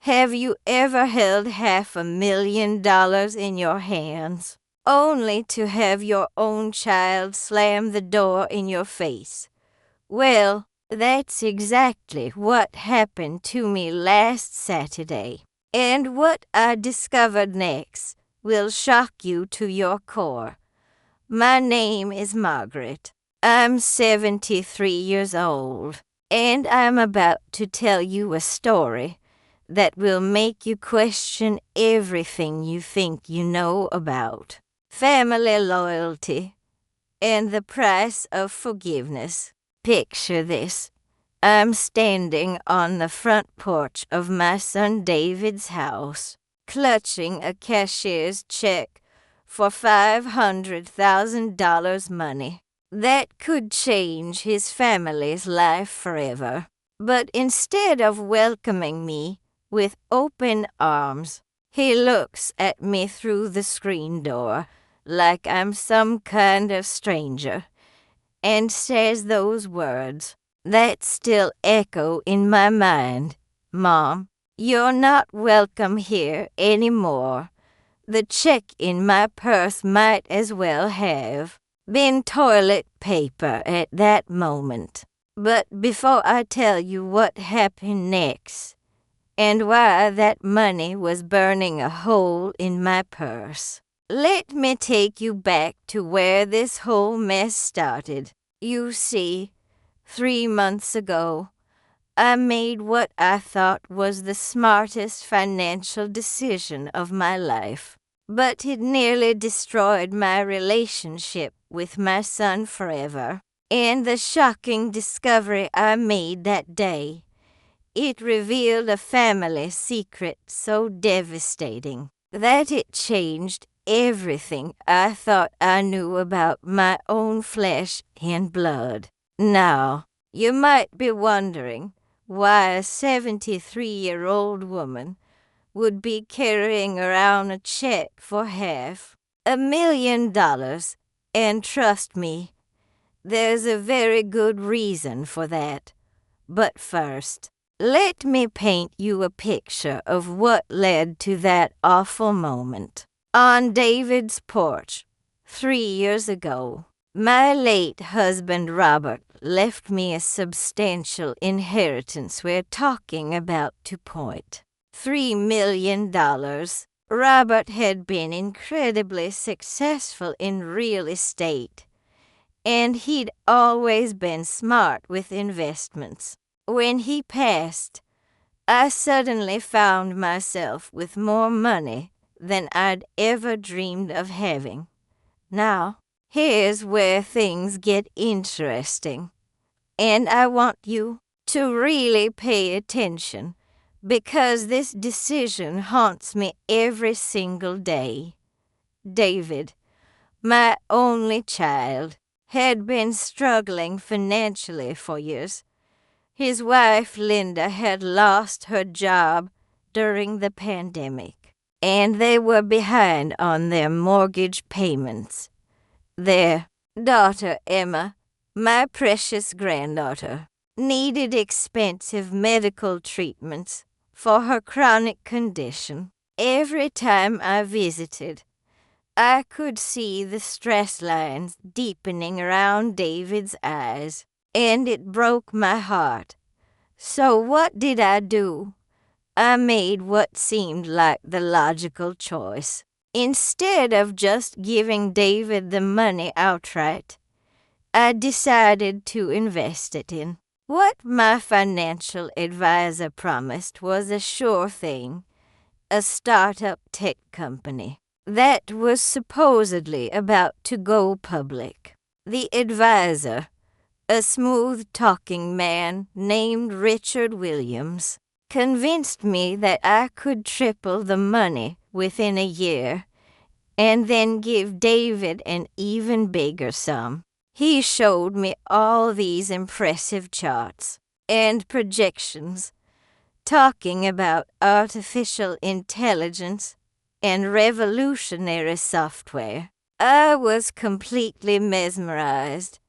Have you ever held $500,000 in your hands, only to have your own child slam the door in your face? Well, that's exactly what happened to me last Saturday. And what I discovered next will shock you to your core. My name is Margaret. I'm 73 years old, and I'm about to tell you a story that will make you question everything you think you know about family loyalty and the price of forgiveness. Picture this. I'm standing on the front porch of my son David's house, clutching a cashier's check for $500,000 money that could change his family's life forever. But instead of welcoming me with open arms, he looks at me through the screen door like I'm some kind of stranger and says those words that still echo in my mind. Mom, you're not welcome here anymore. The check in my purse might as well have been toilet paper at that moment. But before I tell you what happened next, and why that money was burning a hole in my purse, let me take you back to where this whole mess started. You see, 3 months ago, I made what I thought was the smartest financial decision of my life, but it nearly destroyed my relationship with my son forever. And the shocking discovery I made that day, it revealed a family secret so devastating that it changed everything I thought I knew about my own flesh and blood. Now, you might be wondering why a 73-year-old woman would be carrying around a check for $500,000, and trust me, there's a very good reason for that. But first, let me paint you a picture of what led to that awful moment. On David's porch, 3 years ago, my late husband Robert left me a substantial inheritance we're talking about to point. $3 million. Robert had been incredibly successful in real estate, and he'd always been smart with investments. When he passed, I suddenly found myself with more money than I'd ever dreamed of having. Now, here's where things get interesting, and I want you to really pay attention because this decision haunts me every single day. David, my only child, had been struggling financially for years. His wife, Linda, had lost her job during the pandemic, and they were behind on their mortgage payments. Their daughter, Emma, my precious granddaughter, needed expensive medical treatments for her chronic condition. Every time I visited, I could see the stress lines deepening around David's eyes, and it broke my heart. So what did I do? I made what seemed like the logical choice. Instead of just giving David the money outright, I decided to invest it in what my financial advisor promised was a sure thing, a startup tech company that was supposedly about to go public. The advisor, a smooth-talking man named Richard Williams, convinced me that I could triple the money within a year and then give David an even bigger sum. He showed me all these impressive charts and projections talking about artificial intelligence and revolutionary software. I was completely mesmerized.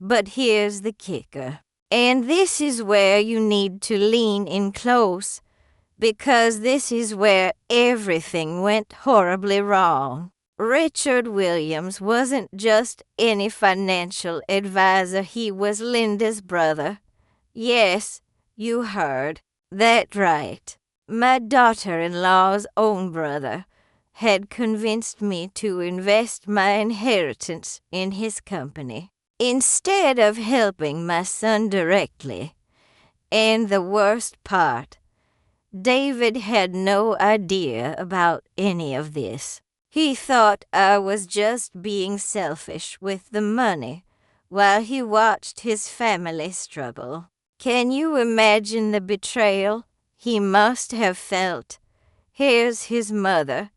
But here's the kicker. And this is where you need to lean in close because this is where everything went horribly wrong. Richard Williams wasn't just any financial advisor, he was Linda's brother. Yes, you heard that right. My daughter-in-law's own brother had convinced me to invest my inheritance in his company, instead of helping my son directly. And the worst part, David had no idea about any of this. He thought I was just being selfish with the money while he watched his family struggle. Can you imagine the betrayal he must have felt? Here's his mother,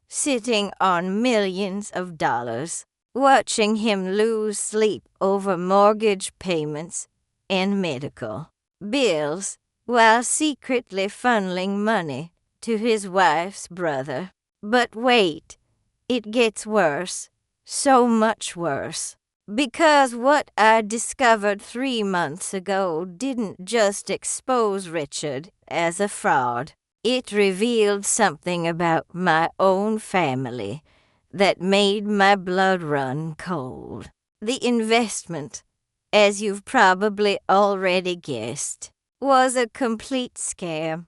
sitting on millions of dollars, watching him lose sleep over mortgage payments and medical bills, while secretly funneling money to his wife's brother. But wait, it gets worse, so much worse. Because what I discovered 3 months ago didn't just expose Richard as a fraud. It revealed something about my own family that made my blood run cold. The investment, as you've probably already guessed, was a complete scam.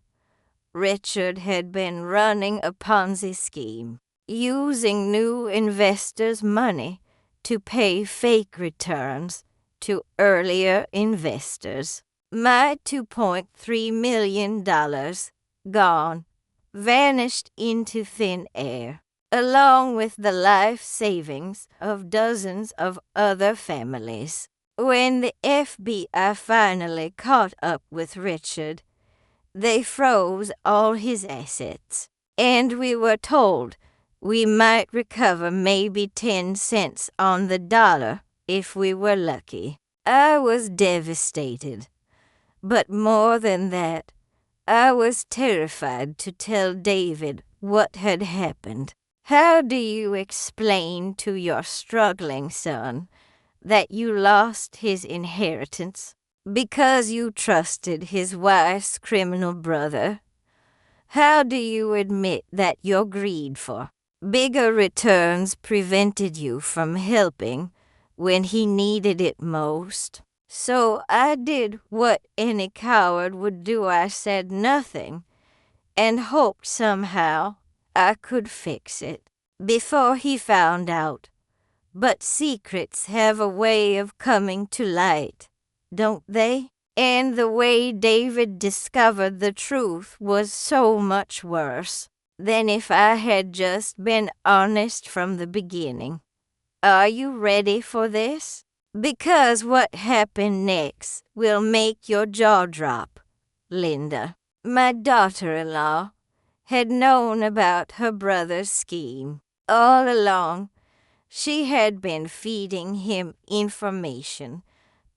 Richard had been running a Ponzi scheme, using new investors' money to pay fake returns to earlier investors. My $2.3 million gone, vanished into thin air, along with the life savings of dozens of other families. When the FBI finally caught up with Richard, they froze all his assets, and we were told we might recover maybe 10 cents on the dollar if we were lucky. I was devastated, but more than that, I was terrified to tell David what had happened. How do you explain to your struggling son that you lost his inheritance because you trusted his wife's criminal brother? How do you admit that your greed for bigger returns prevented you from helping when he needed it most? So I did what any coward would do. I said nothing and hoped somehow I could fix it before he found out. But secrets have a way of coming to light, don't they? And the way David discovered the truth was so much worse than if I had just been honest from the beginning. Are you ready for this? Because what happened next will make your jaw drop. Linda, my daughter-in-law, had known about her brother's scheme. All along, she had been feeding him information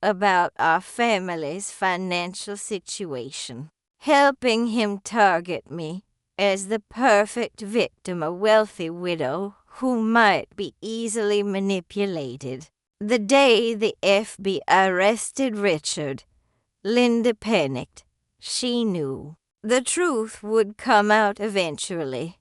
about our family's financial situation, helping him target me as the perfect victim, a wealthy widow who might be easily manipulated. The day the FBI arrested Richard, Linda panicked. She knew the truth would come out eventually,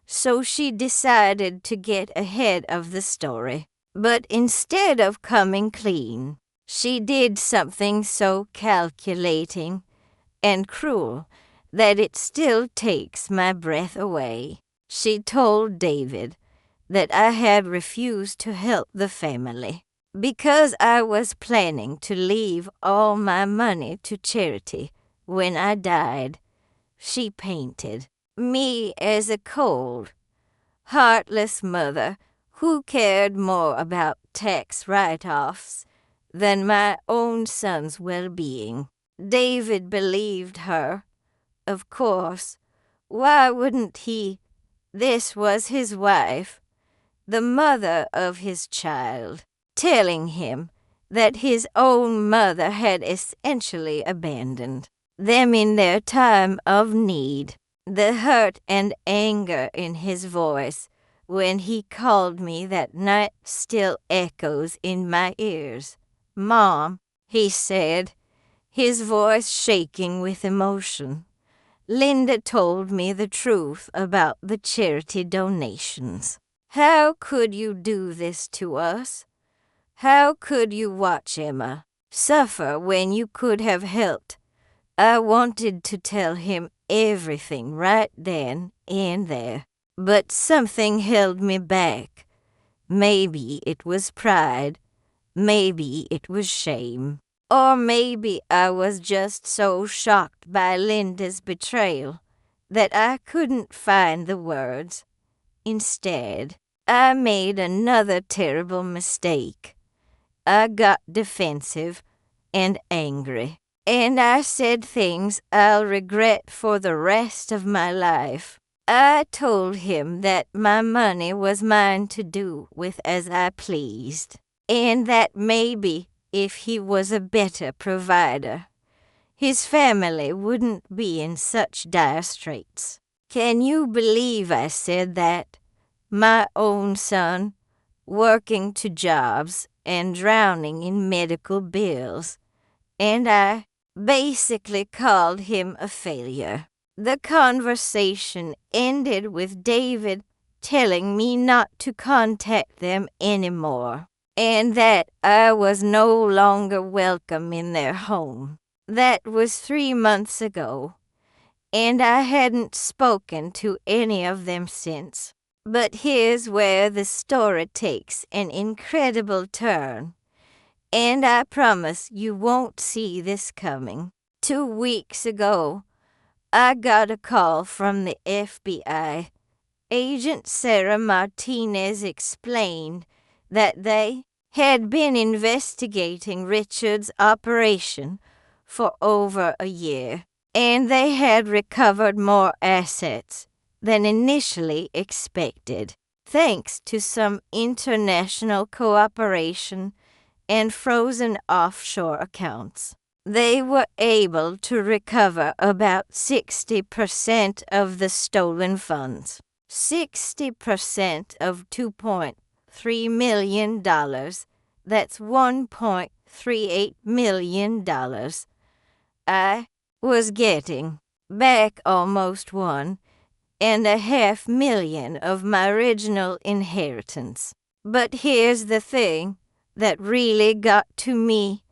so she decided to get ahead of the story. But instead of coming clean, she did something so calculating and cruel that it still takes my breath away. She told David that I had refused to help the family because I was planning to leave all my money to charity when I died. She painted me as a cold, heartless mother who cared more about tax write-offs than my own son's well-being. David believed her. Of course. Why wouldn't he? This was his wife, the mother of his child, telling him that his own mother had essentially abandoned them in their time of need. The hurt and anger in his voice when he called me that night still echoes in my ears. "Mom," he said, his voice shaking with emotion, Linda told me the truth about the charity donations. How could you do this to us? How could you watch Emma suffer when you could have helped? I wanted to tell him everything right then and there, but something held me back. Maybe it was pride, maybe it was shame, or maybe I was just so shocked by Linda's betrayal that I couldn't find the words. Instead, I made another terrible mistake. I got defensive and angry, and I said things I'll regret for the rest of my life. I told him that my money was mine to do with as I pleased, and that maybe if he was a better provider, his family wouldn't be in such dire straits. Can you believe I said that? My own son, working 2 jobs and drowning in medical bills, and I basically called him a failure. The conversation ended with David telling me not to contact them anymore, and that I was no longer welcome in their home. That was 3 months ago, and I hadn't spoken to any of them since. But here's where the story takes an incredible turn, and I promise you won't see this coming. 2 weeks ago, I got a call from the FBI. Agent Sarah Martinez explained that they had been investigating Richard's operation for over a year, and they had recovered more assets than initially expected, thanks to some international cooperation and frozen offshore accounts. They were able to recover about 60% of the stolen funds. 60% of $2.3 million. That's $1.38 million. I was getting back almost $1.5 million of my original inheritance. But here's the thing that really got to me.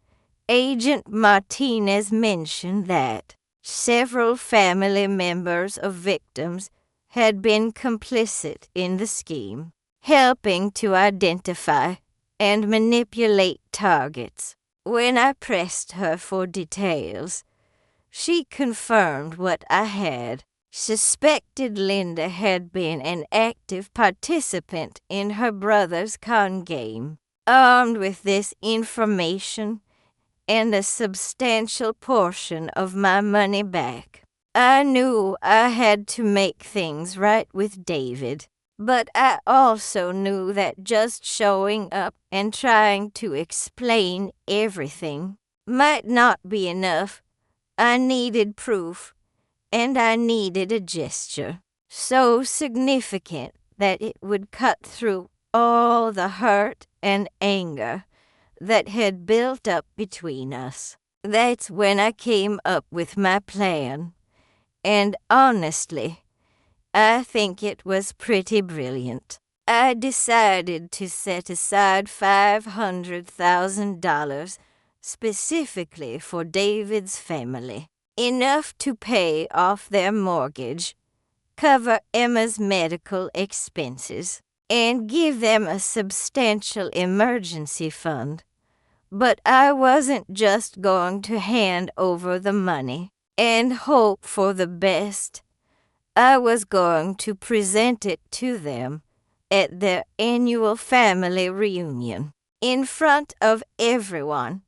Agent Martinez mentioned that several family members of victims had been complicit in the scheme, helping to identify and manipulate targets. When I pressed her for details, she confirmed what I had suspected. Linda had been an active participant in her brother's con game. Armed with this information and a substantial portion of my money back, I knew I had to make things right with David. But I also knew that just showing up and trying to explain everything might not be enough. I needed proof, and I needed a gesture so significant that it would cut through all the hurt and anger that had built up between us. That's when I came up with my plan, and honestly, I think it was pretty brilliant. I decided to set aside $500,000 specifically for David's family, enough to pay off their mortgage, cover Emma's medical expenses, and give them a substantial emergency fund. But I wasn't just going to hand over the money and hope for the best. I was going to present it to them at their annual family reunion, in front of everyone,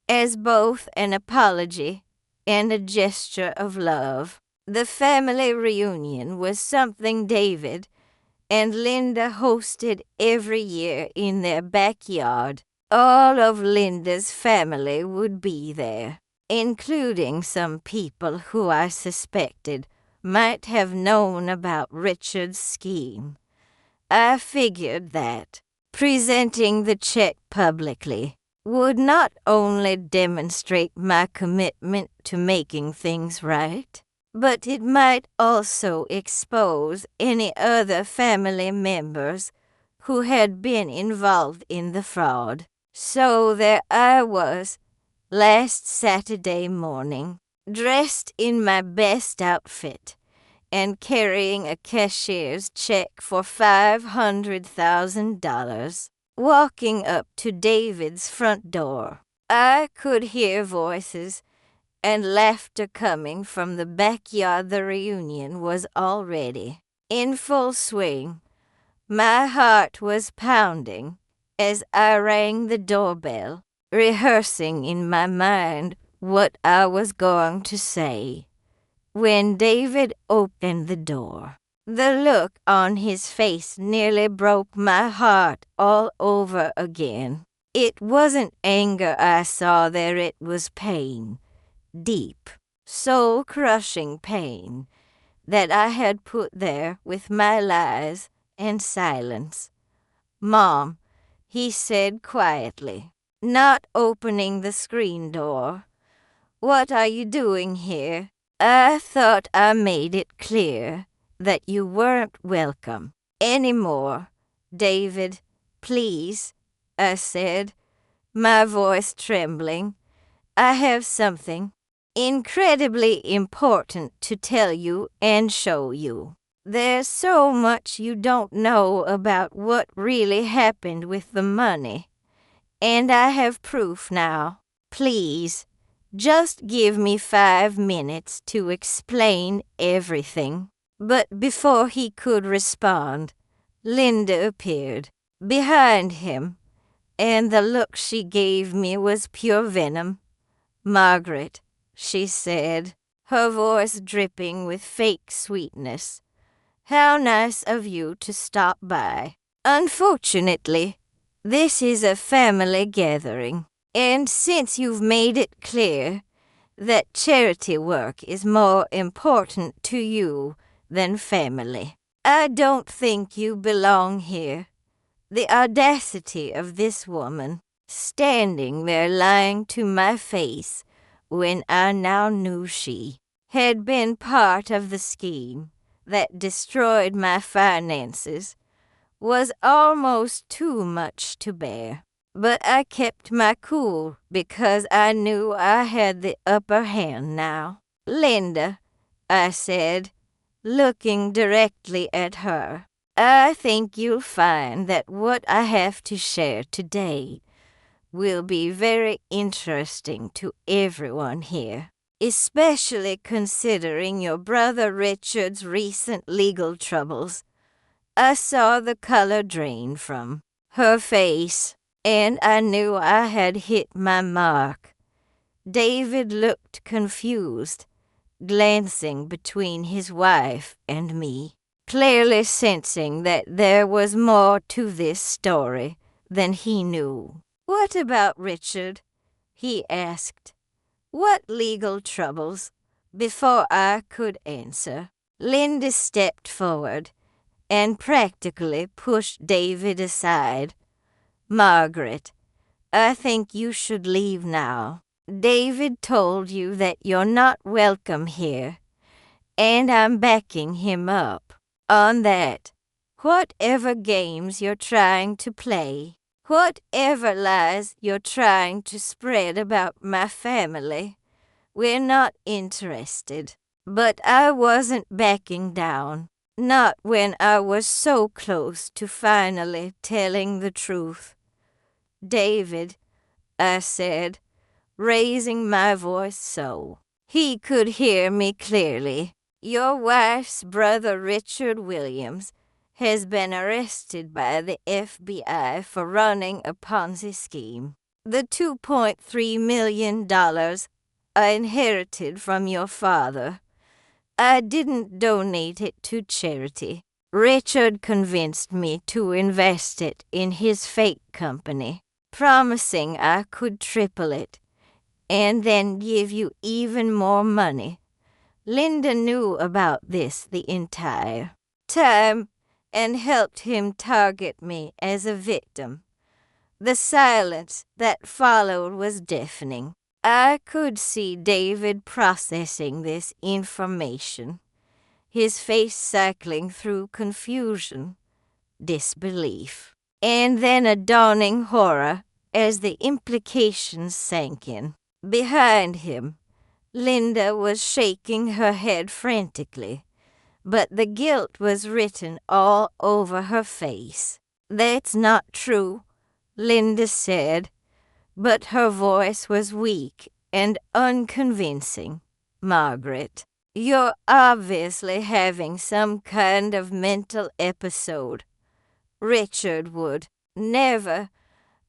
as both an apology and a gesture of love. The family reunion was something David and Linda hosted every year in their backyard. All of Linda's family would be there, including some people who I suspected might have known about Richard's scheme. I figured that presenting the check publicly would not only demonstrate my commitment to making things right, but it might also expose any other family members who had been involved in the fraud. So there I was, last Saturday morning, dressed in my best outfit and carrying a cashier's check for $500,000, walking up to David's front door. I could hear voices and laughter coming from the backyard. The reunion was already in full swing. My heart was pounding as I rang the doorbell, rehearsing in my mind what I was going to say. When David opened the door, the look on his face nearly broke my heart all over again. It wasn't anger I saw there, it was pain. Deep, soul-crushing pain that I had put there with my lies and silence. "Mom," he said quietly, not opening the screen door, "what are you doing here? I thought I made it clear that you weren't welcome anymore." "David, please," I said, my voice trembling. "I have something incredibly important to tell you and show you. There's so much you don't know about what really happened with the money, and I have proof now. Please, just give me 5 minutes to explain everything." But before he could respond, Linda appeared behind him, and the look she gave me was pure venom. "Margaret," she said, her voice dripping with fake sweetness, "how nice of you to stop by. Unfortunately, this is a family gathering, and since you've made it clear that charity work is more important to you than family, I don't think you belong here." The audacity of this woman, standing there lying to my face when I now knew she had been part of the scheme that destroyed my finances, was almost too much to bear. But I kept my cool because I knew I had the upper hand now. "Linda," I said, looking directly at her, "I think you'll find that what I have to share today will be very interesting to everyone here, especially considering your brother Richard's recent legal troubles." I saw the color drain from her face, and I knew I had hit my mark. David looked confused, glancing between his wife and me, clearly sensing that there was more to this story than he knew. "What about Richard?" he asked. "What legal troubles?" Before I could answer, Linda stepped forward and practically pushed David aside. "Margaret, I think you should leave now. David told you that you're not welcome here, and I'm backing him up on that. Whatever games you're trying to play, whatever lies you're trying to spread about my family, we're not interested." But I wasn't backing down, not when I was so close to finally telling the truth. "David," I said, raising my voice so he could hear me clearly, "your wife's brother Richard Williams has been arrested by the FBI for running a Ponzi scheme. The $2.3 million I inherited from your father, I didn't donate it to charity. Richard convinced me to invest it in his fake company, promising I could triple it and then give you even more money. Linda knew about this the entire time and helped him target me as a victim. The silence that followed was deafening. I could see David processing this information, his face cycling through confusion, disbelief, and then a dawning horror as the implications sank in. Behind him, Linda was shaking her head frantically, but the guilt was written all over her face. "That's not true," Linda said, but her voice was weak and unconvincing. "Margaret, you're obviously having some kind of mental episode. Richard would never.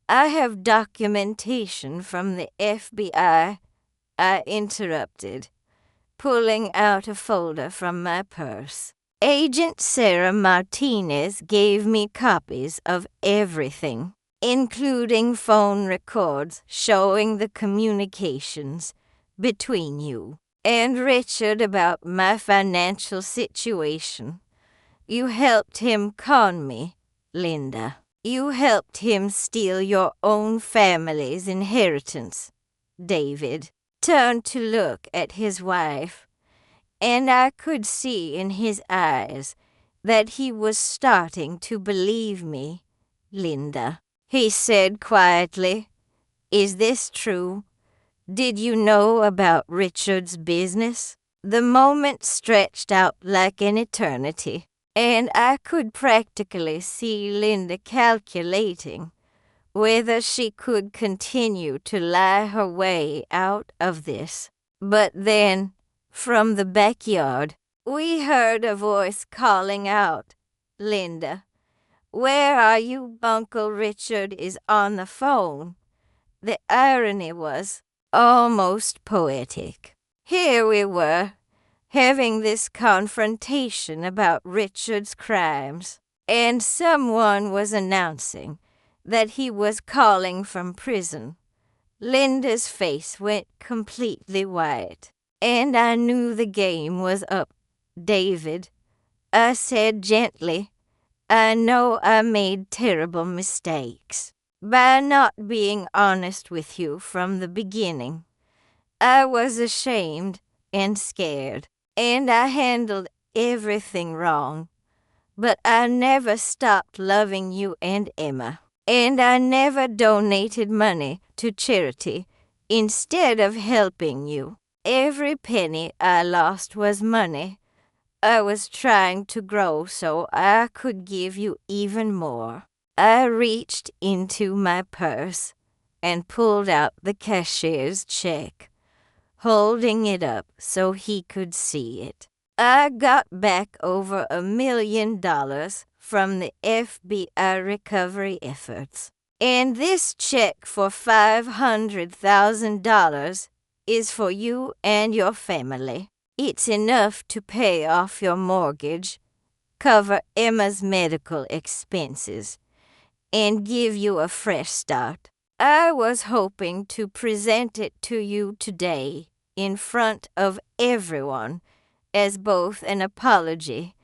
I have documentation from the FBI," I interrupted, pulling out a folder from my purse. "Agent Sarah Martinez gave me copies of everything, including phone records showing the communications between you and Richard about my financial situation. You helped him con me, Linda. You helped him steal your own family's inheritance." David turned to look at his wife, and I could see in his eyes that he was starting to believe me. "Linda," he said quietly, "is this true? Did you know about Richard's business?" The moment stretched out like an eternity, and I could practically see Linda calculating whether she could continue to lie her way out of this. But then, from the backyard, we heard a voice calling out, "Linda, where are you? Uncle Richard is on the phone." The irony was almost poetic. Here we were, having this confrontation about Richard's crimes, and someone was announcing that he was calling from prison. Linda's face went completely white, and I knew the game was up. "David," I said gently, "I know I made terrible mistakes by not being honest with you from the beginning. I was ashamed and scared, and I handled everything wrong. But I never stopped loving you and Emma, and I never donated money to charity instead of helping you. Every penny I lost was money I was trying to grow so I could give you even more." I reached into my purse and pulled out the cashier's check, holding it up so he could see it. "I got back over $1 million from the FBI recovery efforts, and this check for $500,000 is for you and your family. It's enough to pay off your mortgage, cover Emma's medical expenses, and give you a fresh start. I was hoping to present it to you today in front of everyone as both an apology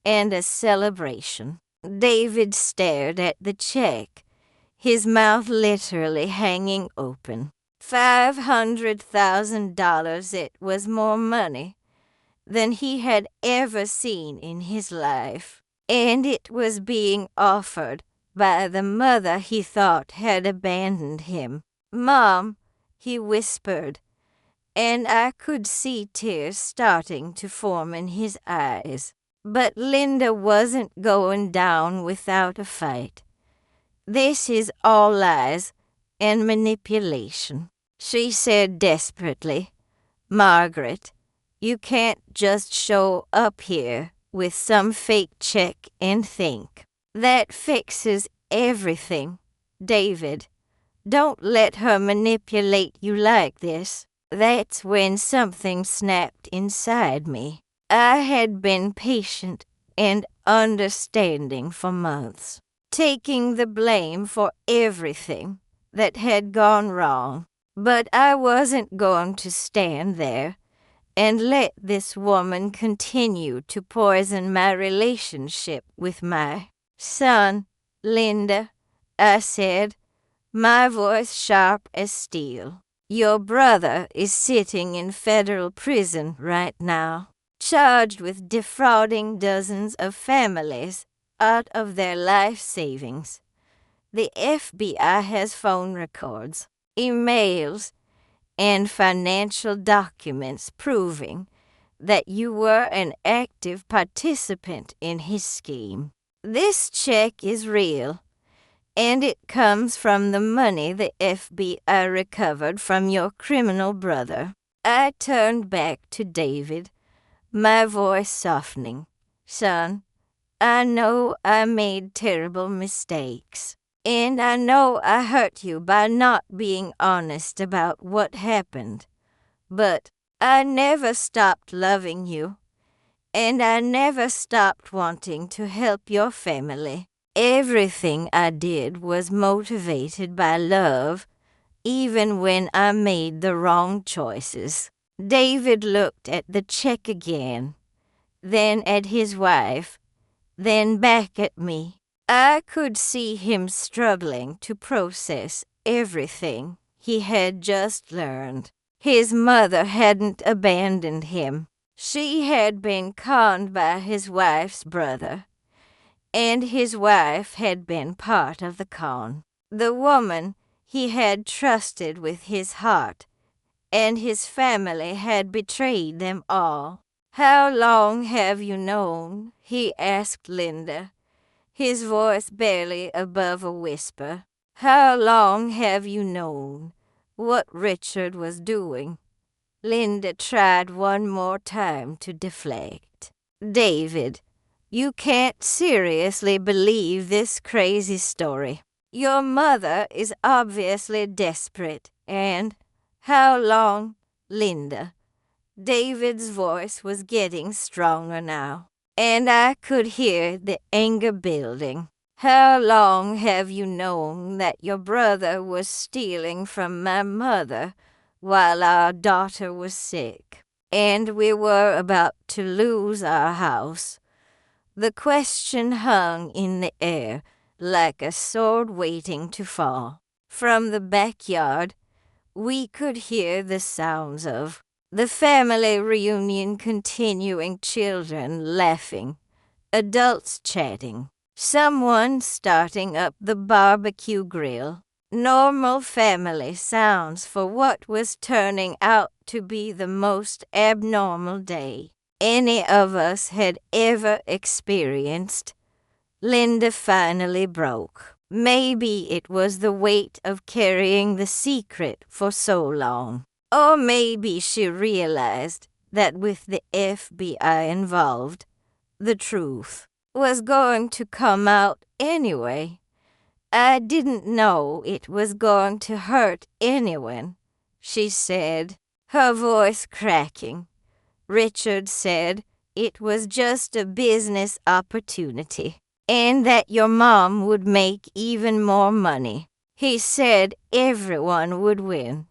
and a celebration." David stared at the check, his mouth literally hanging open. $500,000, it was more money than he had ever seen in his life, and it was being offered by the mother he thought had abandoned him. "Mom," he whispered, and I could see tears starting to form in his eyes. But Linda wasn't going down without a fight. "This is all lies and manipulation," she said desperately. "Margaret, you can't just show up here with some fake check and think that fixes everything. David, don't let her manipulate you like this." That's when something snapped inside me. I had been patient and understanding for months, taking the blame for everything that had gone wrong. But I wasn't going to stand there and let this woman continue to poison my relationship with my son. "Linda," I said, my voice sharp as steel, Your brother is sitting in federal prison right now, charged with defrauding dozens of families out of their life savings. The FBI has phone records, emails, and financial documents proving that you were an active participant in his scheme. This check is real, and it comes from the money the FBI recovered from your criminal brother. I turned back to David, my voice softening. Son, I know I made terrible mistakes. And I know I hurt you by not being honest about what happened. But I never stopped loving you, and I never stopped wanting to help your family. Everything I did was motivated by love, even when I made the wrong choices. David looked at the check again, then at his wife, then back at me. I could see him struggling to process everything he had just learned. His mother hadn't abandoned him. She had been conned by his wife's brother, and his wife had been part of the con. The woman he had trusted with his heart, and his family had betrayed them all. How long have you known? He asked Linda, his voice barely above a whisper. How long have you known what Richard was doing? Linda tried one more time to deflect. David, you can't seriously believe this crazy story. Your mother is obviously desperate, and how long, Linda? David's voice was getting stronger now, and I could hear the anger building. How long have you known that your brother was stealing from my mother while our daughter was sick, and we were about to lose our house? The question hung in the air like a sword waiting to fall. From the backyard, we could hear the sounds of the family reunion continuing, children laughing, adults chatting, someone starting up the barbecue grill. Normal family sounds for what was turning out to be the most abnormal day any of us had ever experienced. Linda finally broke. Maybe it was the weight of carrying the secret for so long. Or maybe she realized that with the FBI involved, the truth was going to come out anyway. I didn't know it was going to hurt anyone, she said, her voice cracking. Richard said it was just a business opportunity, and that your mom would make even more money. He said everyone would win.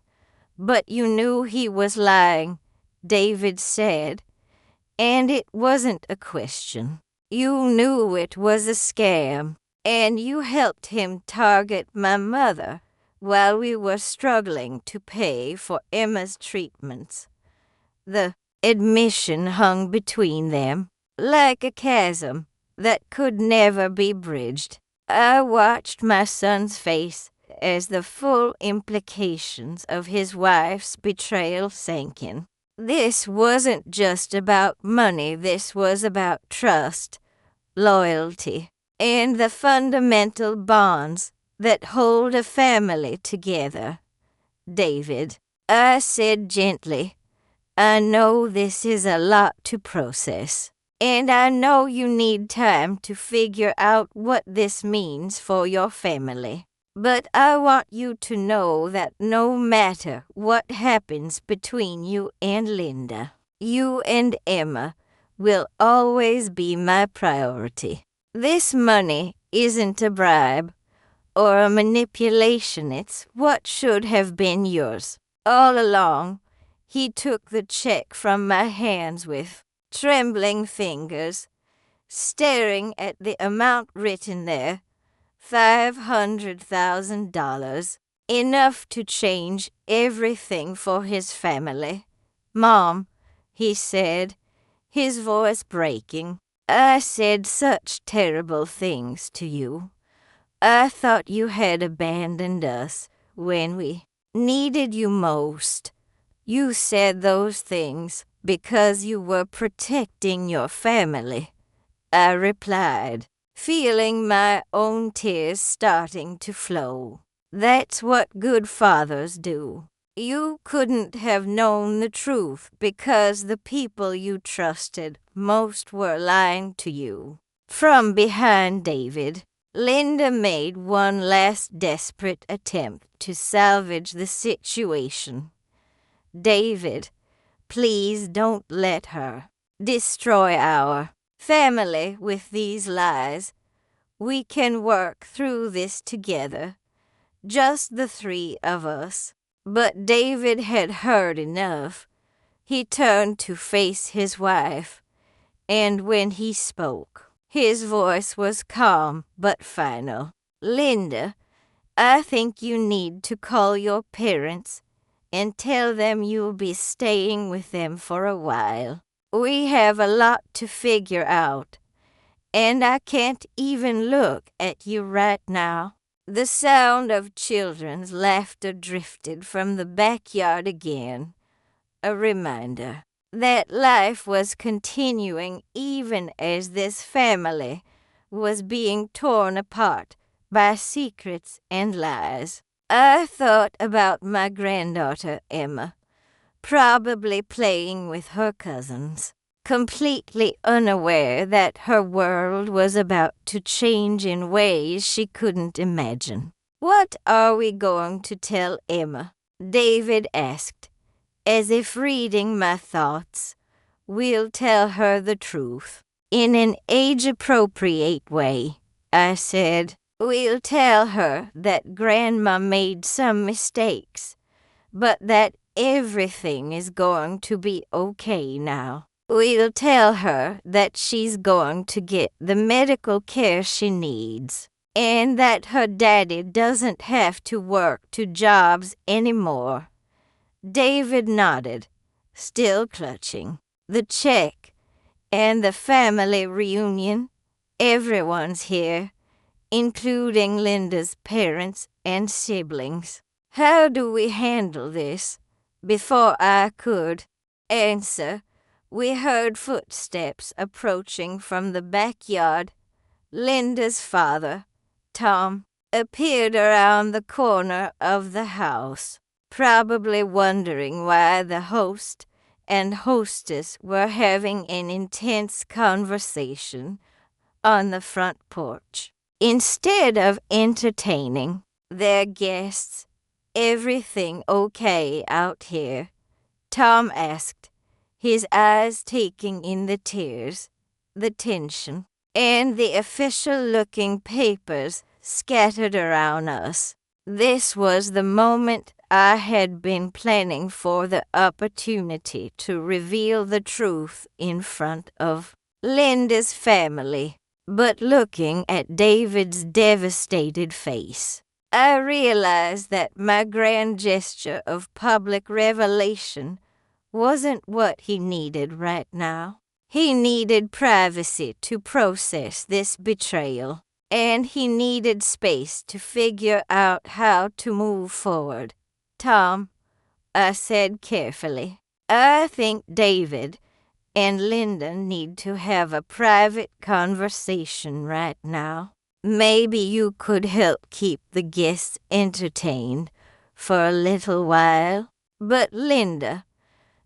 But you knew he was lying, David said, and it wasn't a question. You knew it was a scam, and you helped him target my mother while we were struggling to pay for Emma's treatments. The admission hung between them, like a chasm that could never be bridged. I watched my son's face as the full implications of his wife's betrayal sank in. This wasn't just about money, this was about trust, loyalty, and the fundamental bonds that hold a family together. David, I said gently, I know this is a lot to process, and I know you need time to figure out what this means for your family. But I want you to know that no matter what happens between you and Linda, you and Emma will always be my priority. This money isn't a bribe or a manipulation, it's what should have been yours. All along, he took the check from my hands with trembling fingers, staring at the amount written there, $500,000. Enough to change everything for his family. Mom, he said, his voice breaking, I said such terrible things to you. I thought you had abandoned us when we needed you most. You said those things because you were protecting your family, I replied, feeling my own tears starting to flow. That's what good fathers do. You couldn't have known the truth because the people you trusted most were lying to you. From behind David, Linda made one last desperate attempt to salvage the situation. David, please don't let her destroy our family with these lies. We can work through this together, just the three of us. But David had heard enough. He turned to face his wife, and when he spoke, his voice was calm but final. Linda, I think you need to call your parents and tell them you'll be staying with them for a while. We have a lot to figure out, and I can't even look at you right now. The sound of children's laughter drifted from the backyard again, a reminder that life was continuing even as this family was being torn apart by secrets and lies. I thought about my granddaughter Emma, probably playing with her cousins, completely unaware that her world was about to change in ways she couldn't imagine. What are we going to tell Emma? David asked, as if reading my thoughts. We'll tell her the truth. In an age-appropriate way, I said. We'll tell her that Grandma made some mistakes, but that everything is going to be okay now. We'll tell her that she's going to get the medical care she needs, and that her daddy doesn't have to work 2 jobs anymore. David nodded, still clutching the check and the family reunion. Everyone's here, including Linda's parents and siblings. How do we handle this? Before I could answer, we heard footsteps approaching from the backyard. Linda's father, Tom, appeared around the corner of the house, probably wondering why the host and hostess were having an intense conversation on the front porch. Instead of entertaining their guests, everything okay out here? Tom asked, his eyes taking in the tears, the tension, and the official-looking papers scattered around us. This was the moment I had been planning for, the opportunity to reveal the truth in front of Linda's family. But looking at David's devastated face, I realized that my grand gesture of public revelation wasn't what he needed right now. He needed privacy to process this betrayal, and he needed space to figure out how to move forward. Tom, I said carefully, I think David and Linda need to have a private conversation right now. Maybe you could help keep the guests entertained for a little while. But Linda,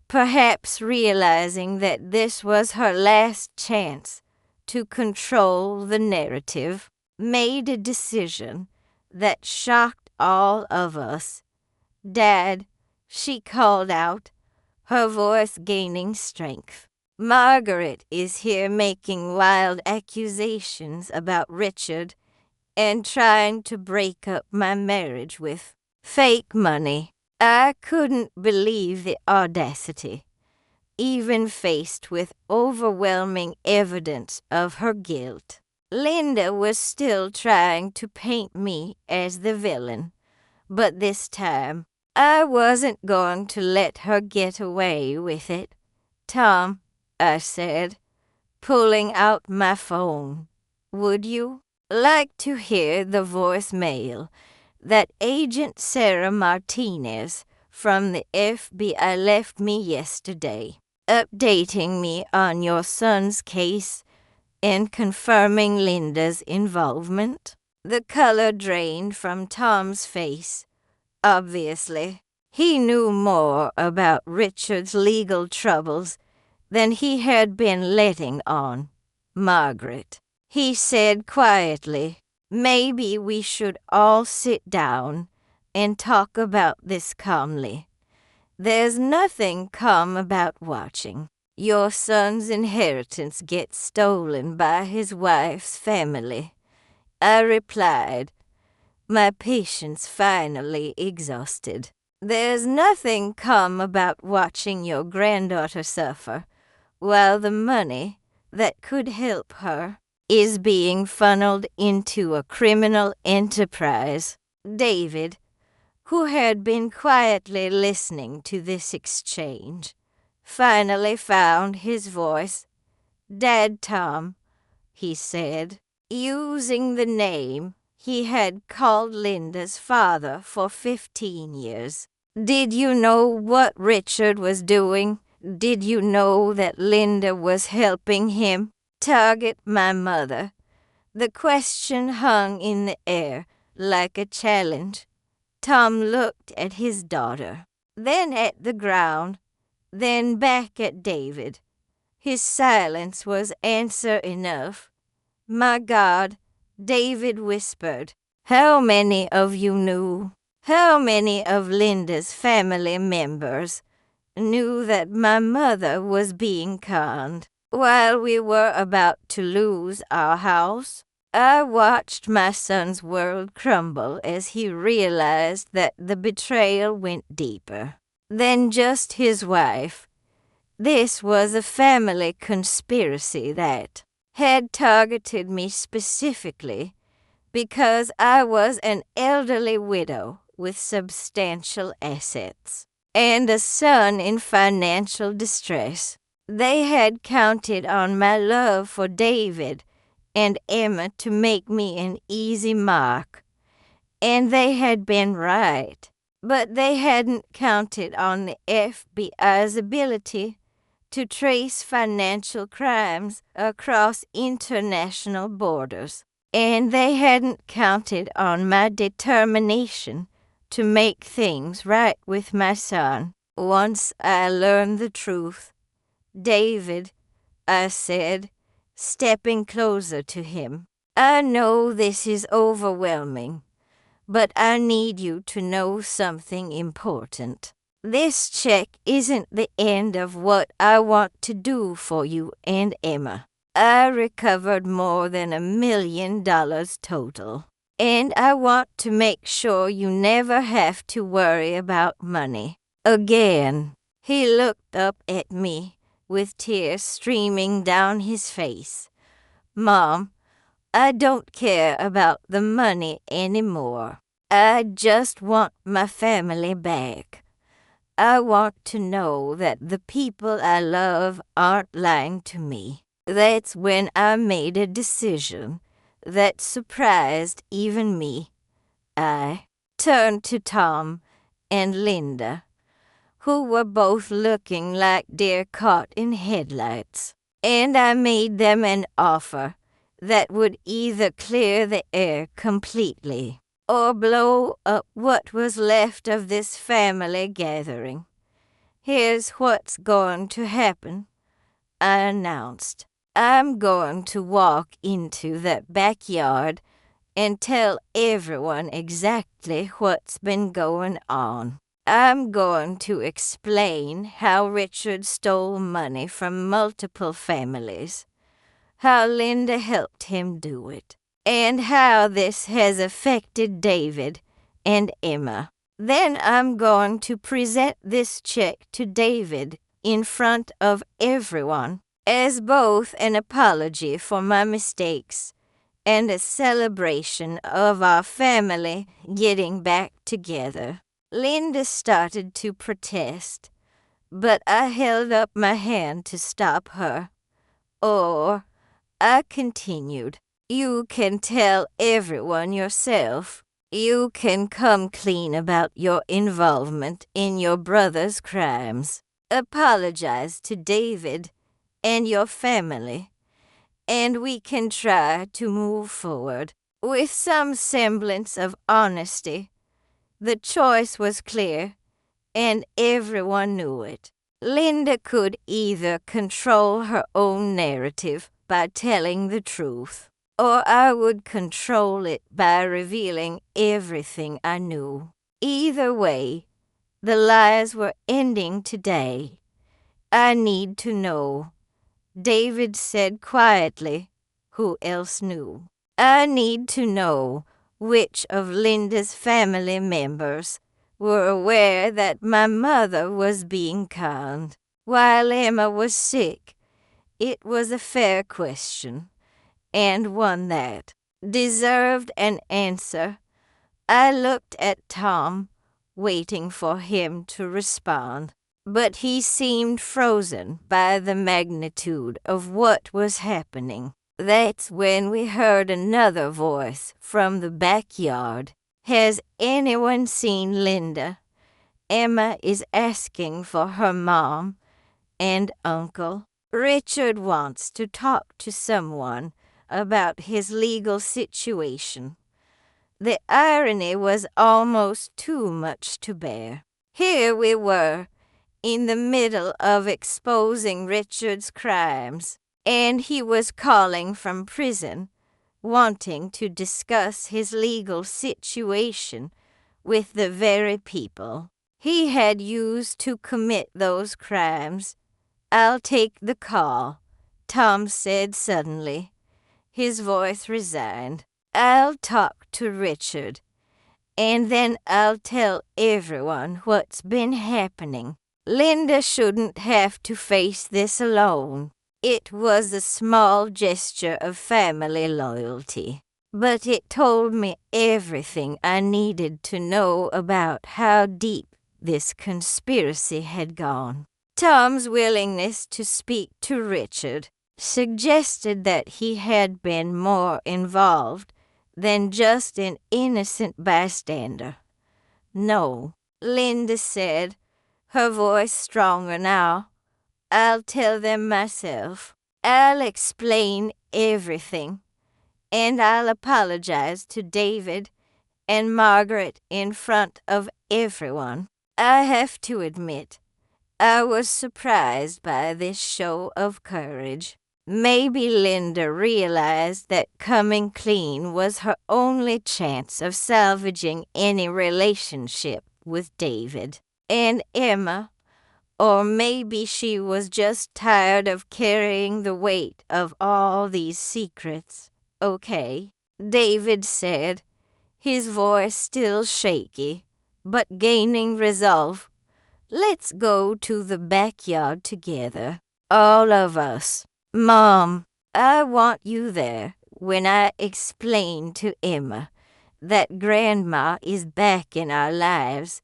perhaps realizing that this was her last chance to control the narrative, made a decision that shocked all of us. Dad, she called out, her voice gaining strength. Margaret is here making wild accusations about Richard and trying to break up my marriage with fake money. I couldn't believe the audacity, even faced with overwhelming evidence of her guilt. Linda was still trying to paint me as the villain, But this time, I wasn't going to let her get away with it. Tom, I said, pulling out my phone, would you like to hear the voicemail that Agent Sarah Martinez from the FBI left me yesterday, updating me on your son's case and confirming Linda's involvement? The color drained from Tom's face. Obviously, he knew more about Richard's legal troubles than he had been letting on. Margaret, he said quietly, maybe we should all sit down and talk about this calmly. There's nothing calm about watching your son's inheritance get stolen by his wife's family. I replied, my patience finally exhausted. There's nothing calm about watching your granddaughter suffer while the money that could help her is being funneled into a criminal enterprise. David, who had been quietly listening to this exchange, finally found his voice. Dad Tom, he said, using the name he had called Linda's father for 15 years. Did you know what Richard was doing? Did you know that Linda was helping him target my mother? The question hung in the air like a challenge. Tom looked at his daughter, then at the ground, then back at David. His silence was answer enough. My God, David whispered, how many of you knew? How many of Linda's family members knew that my mother was being conned? While we were about to lose our house, I watched my son's world crumble as he realized that the betrayal went deeper than just his wife. This was a family conspiracy that had targeted me specifically because I was an elderly widow with substantial assets and a son in financial distress. They had counted on my love for David and Emma to make me an easy mark, and they had been right, but they hadn't counted on the FBI's ability to trace financial crimes across international borders, and they hadn't counted on my determination to make things right with my son. Once I learned the truth, David, I said, stepping closer to him, I know this is overwhelming, but I need you to know something important. This check isn't the end of what I want to do for you and Emma. I recovered more than $1 million total, and I want to make sure you never have to worry about money again. He looked up at me with tears streaming down his face. Mom, I don't care about the money anymore. I just want my family back. I want to know that the people I love aren't lying to me. That's when I made a decision that surprised even me. I turned to Tom and Linda, who were both looking like deer caught in headlights, and I made them an offer that would either clear the air completely or blow up what was left of this family gathering. Here's what's going to happen, I announced. I'm going to walk into that backyard and tell everyone exactly what's been going on. I'm going to explain how Richard stole money from multiple families, how Linda helped him do it, and how this has affected David and Emma. Then I'm going to present this check to David in front of everyone as both an apology for my mistakes and a celebration of our family getting back together. Linda started to protest, but I held up my hand to stop her. Or, I continued, you can tell everyone yourself. You can come clean about your involvement in your brother's crimes. Apologize to David and your family, and we can try to move forward with some semblance of honesty. The choice was clear, and everyone knew it. Linda could either control her own narrative by telling the truth, or I would control it by revealing everything I knew. Either way, the lies were ending today. I need to know. David said quietly, who else knew? I need to know which of Linda's family members were aware that my mother was being conned while Emma was sick. It was a fair question, and one that deserved an answer. I looked at Tom, waiting for him to respond, but he seemed frozen by the magnitude of what was happening. That's when we heard another voice from the backyard. Has anyone seen Linda? Emma is asking for her mom and uncle. Richard wants to talk to someone about his legal situation. The irony was almost too much to bear. Here we were, in the middle of exposing Richard's crimes, and he was calling from prison, wanting to discuss his legal situation with the very people he had used to commit those crimes. I'll take the call, Tom said suddenly, his voice resigned. I'll talk to Richard, and then I'll tell everyone what's been happening. Linda shouldn't have to face this alone. It was a small gesture of family loyalty, but it told me everything I needed to know about how deep this conspiracy had gone. Tom's willingness to speak to Richard suggested that he had been more involved than just an innocent bystander. No, Linda said, her voice stronger now. I'll tell them myself. I'll explain everything, and I'll apologize to David and Margaret in front of everyone. I have to admit, I was surprised by this show of courage. Maybe Linda realized that coming clean was her only chance of salvaging any relationship with David and Emma, or maybe she was just tired of carrying the weight of all these secrets. Okay, David said, his voice still shaky, but gaining resolve. Let's go to the backyard together, all of us. Mom, I want you there when I explain to Emma that Grandma is back in our lives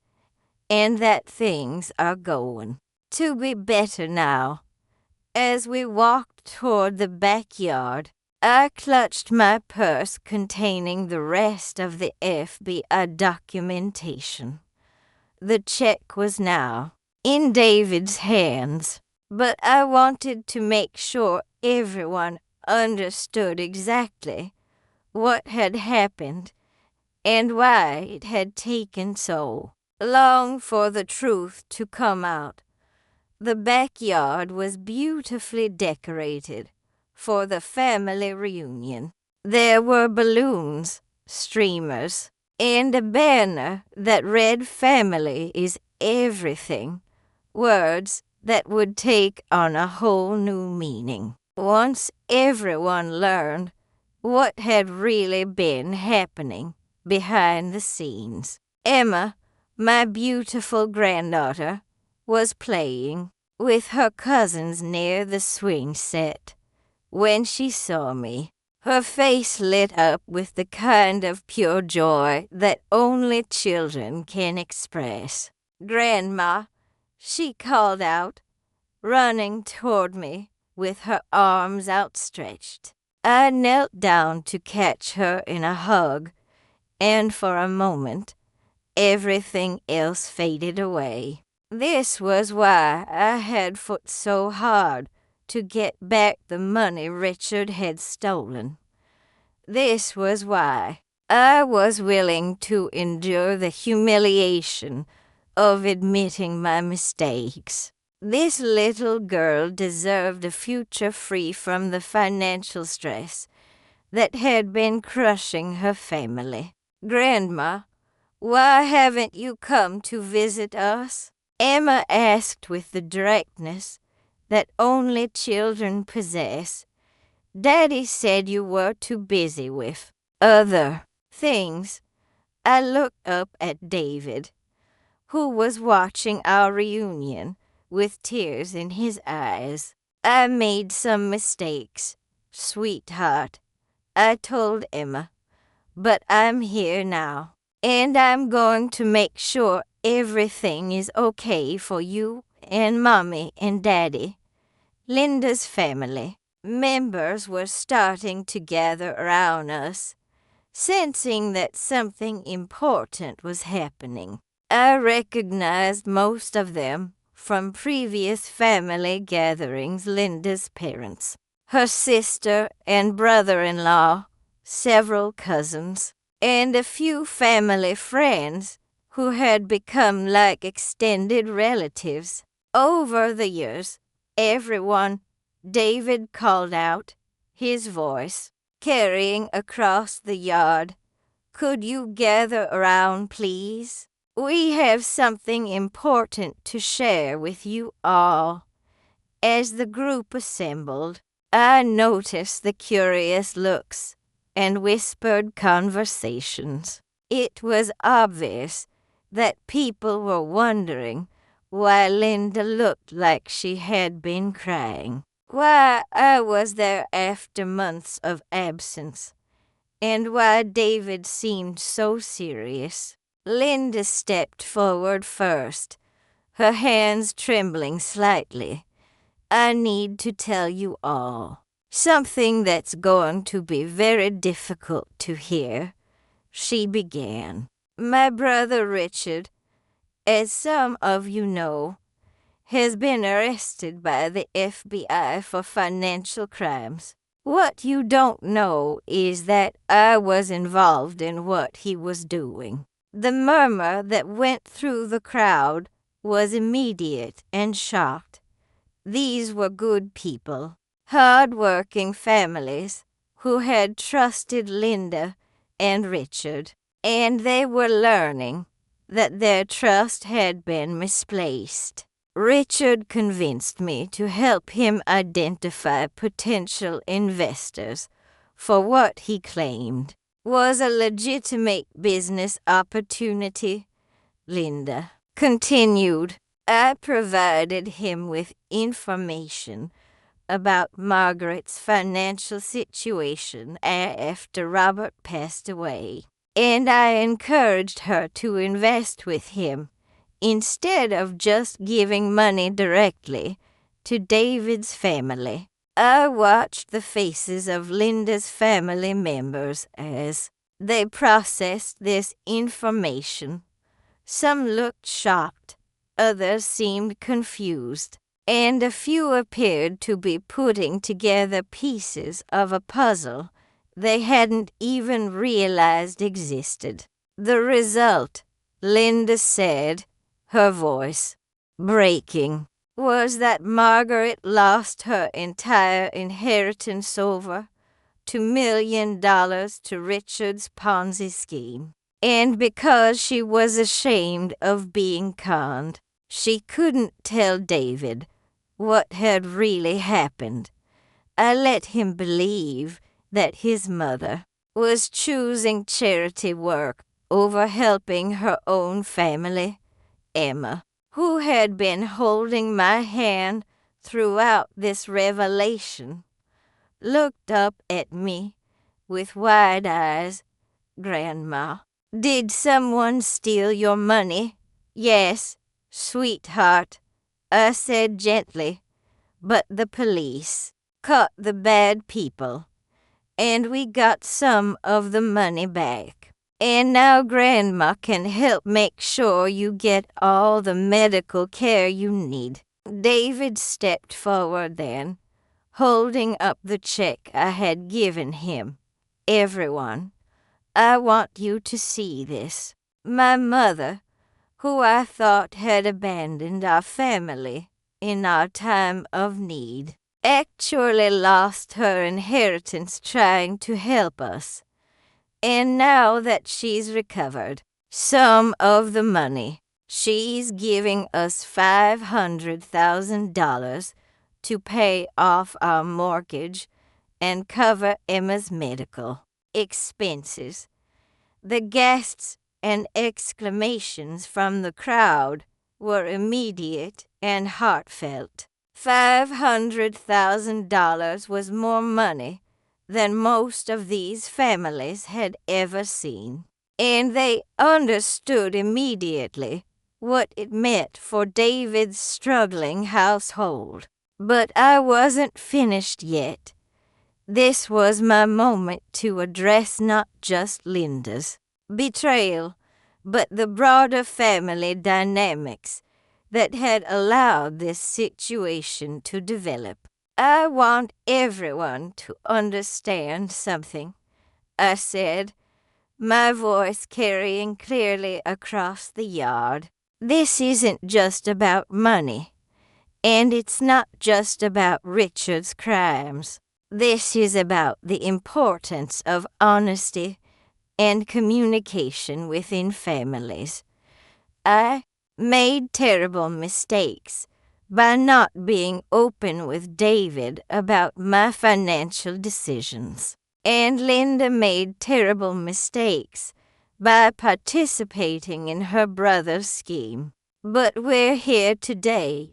and that things are going to be better now. As we walked toward the backyard, I clutched my purse containing the rest of the FBI documentation. The check was now in David's hands, but I wanted to make sure everyone understood exactly what had happened and why it had taken so long for the truth to come out. The backyard was beautifully decorated for the family reunion. There were balloons, streamers, and a banner that read "Family is everything," words that would take on a whole new meaning once everyone learned what had really been happening behind the scenes. Emma, my beautiful granddaughter, was playing with her cousins near the swing set when she saw me. Her face lit up with the kind of pure joy that only children can express. "Grandma," she called out, running toward me with her arms outstretched. I knelt down to catch her in a hug, and for a moment, everything else faded away. This was why I had fought so hard to get back the money Richard had stolen. This was why I was willing to endure the humiliation of admitting my mistakes. This little girl deserved a future free from the financial stress that had been crushing her family. "Grandma, why haven't you come to visit us?" Emma asked with the directness that only children possess. "Daddy said you were too busy with other things." I looked up at David, who was watching our reunion with tears in his eyes. "I made some mistakes, sweetheart," I told Emma, "but I'm here now, and I'm going to make sure everything is okay for you and Mommy and Daddy." Linda's family members were starting to gather around us, sensing that something important was happening. I recognized most of them from previous family gatherings. Linda's parents, her sister and brother-in-law, several cousins, and a few family friends who had become like extended relatives. Over the years, "Everyone," David called out, his voice carrying across the yard, "could you gather around, please? We have something important to share with you all." As the group assembled, I noticed the curious looks and whispered conversations. It was obvious that people were wondering why Linda looked like she had been crying, why I was there after months of absence, and why David seemed so serious. Linda stepped forward first, her hands trembling slightly. "I need to tell you all something that's going to be very difficult to hear," she began. "My brother Richard, as some of you know, has been arrested by the FBI for financial crimes. What you don't know is that I was involved in what he was doing." The murmur that went through the crowd was immediate and shocked. These were good people, hard-working families who had trusted Linda and Richard, and they were learning that their trust had been misplaced. Richard convinced me to help him identify potential investors for what he claimed was a legitimate business opportunity. Linda continued. "I provided him with information about Margaret's financial situation after Robert passed away, and I encouraged her to invest with him instead of just giving money directly to David's family." I watched the faces of Linda's family members as they processed this information. Some looked shocked, others seemed confused, and a few appeared to be putting together pieces of a puzzle they hadn't even realized existed. "The result," Linda said, her voice breaking, "was that Margaret lost her entire inheritance over $2 million to Richard's Ponzi scheme. And because she was ashamed of being conned, she couldn't tell David what had really happened. I let him believe that his mother was choosing charity work over helping her own family. Emma, who had been holding my hand throughout this revelation, looked up at me with wide eyes. Grandma, did someone steal your money? Yes, sweetheart, I said gently, but the police caught the bad people, and we got some of the money back. And now Grandma can help make sure you get all the medical care you need. David stepped forward then, holding up the check I had given him. Everyone, I want you to see this. My mother, who I thought had abandoned our family in our time of need, actually lost her inheritance trying to help us. And now that she's recovered some of the money, she's giving us $500,000 to pay off our mortgage and cover Emma's medical expenses. The gasps and exclamations from the crowd were immediate and heartfelt. $500,000 was more money than most of these families had ever seen, and they understood immediately what it meant for David's struggling household. But I wasn't finished yet. This was my moment to address not just Linda's betrayal, but the broader family dynamics that had allowed this situation to develop. I want everyone to understand something, I said, my voice carrying clearly across the yard. This isn't just about money, and it's not just about Richard's crimes. This is about the importance of honesty and communication within families. I made terrible mistakes by not being open with David about my financial decisions. And Linda made terrible mistakes by participating in her brother's scheme. But we're here today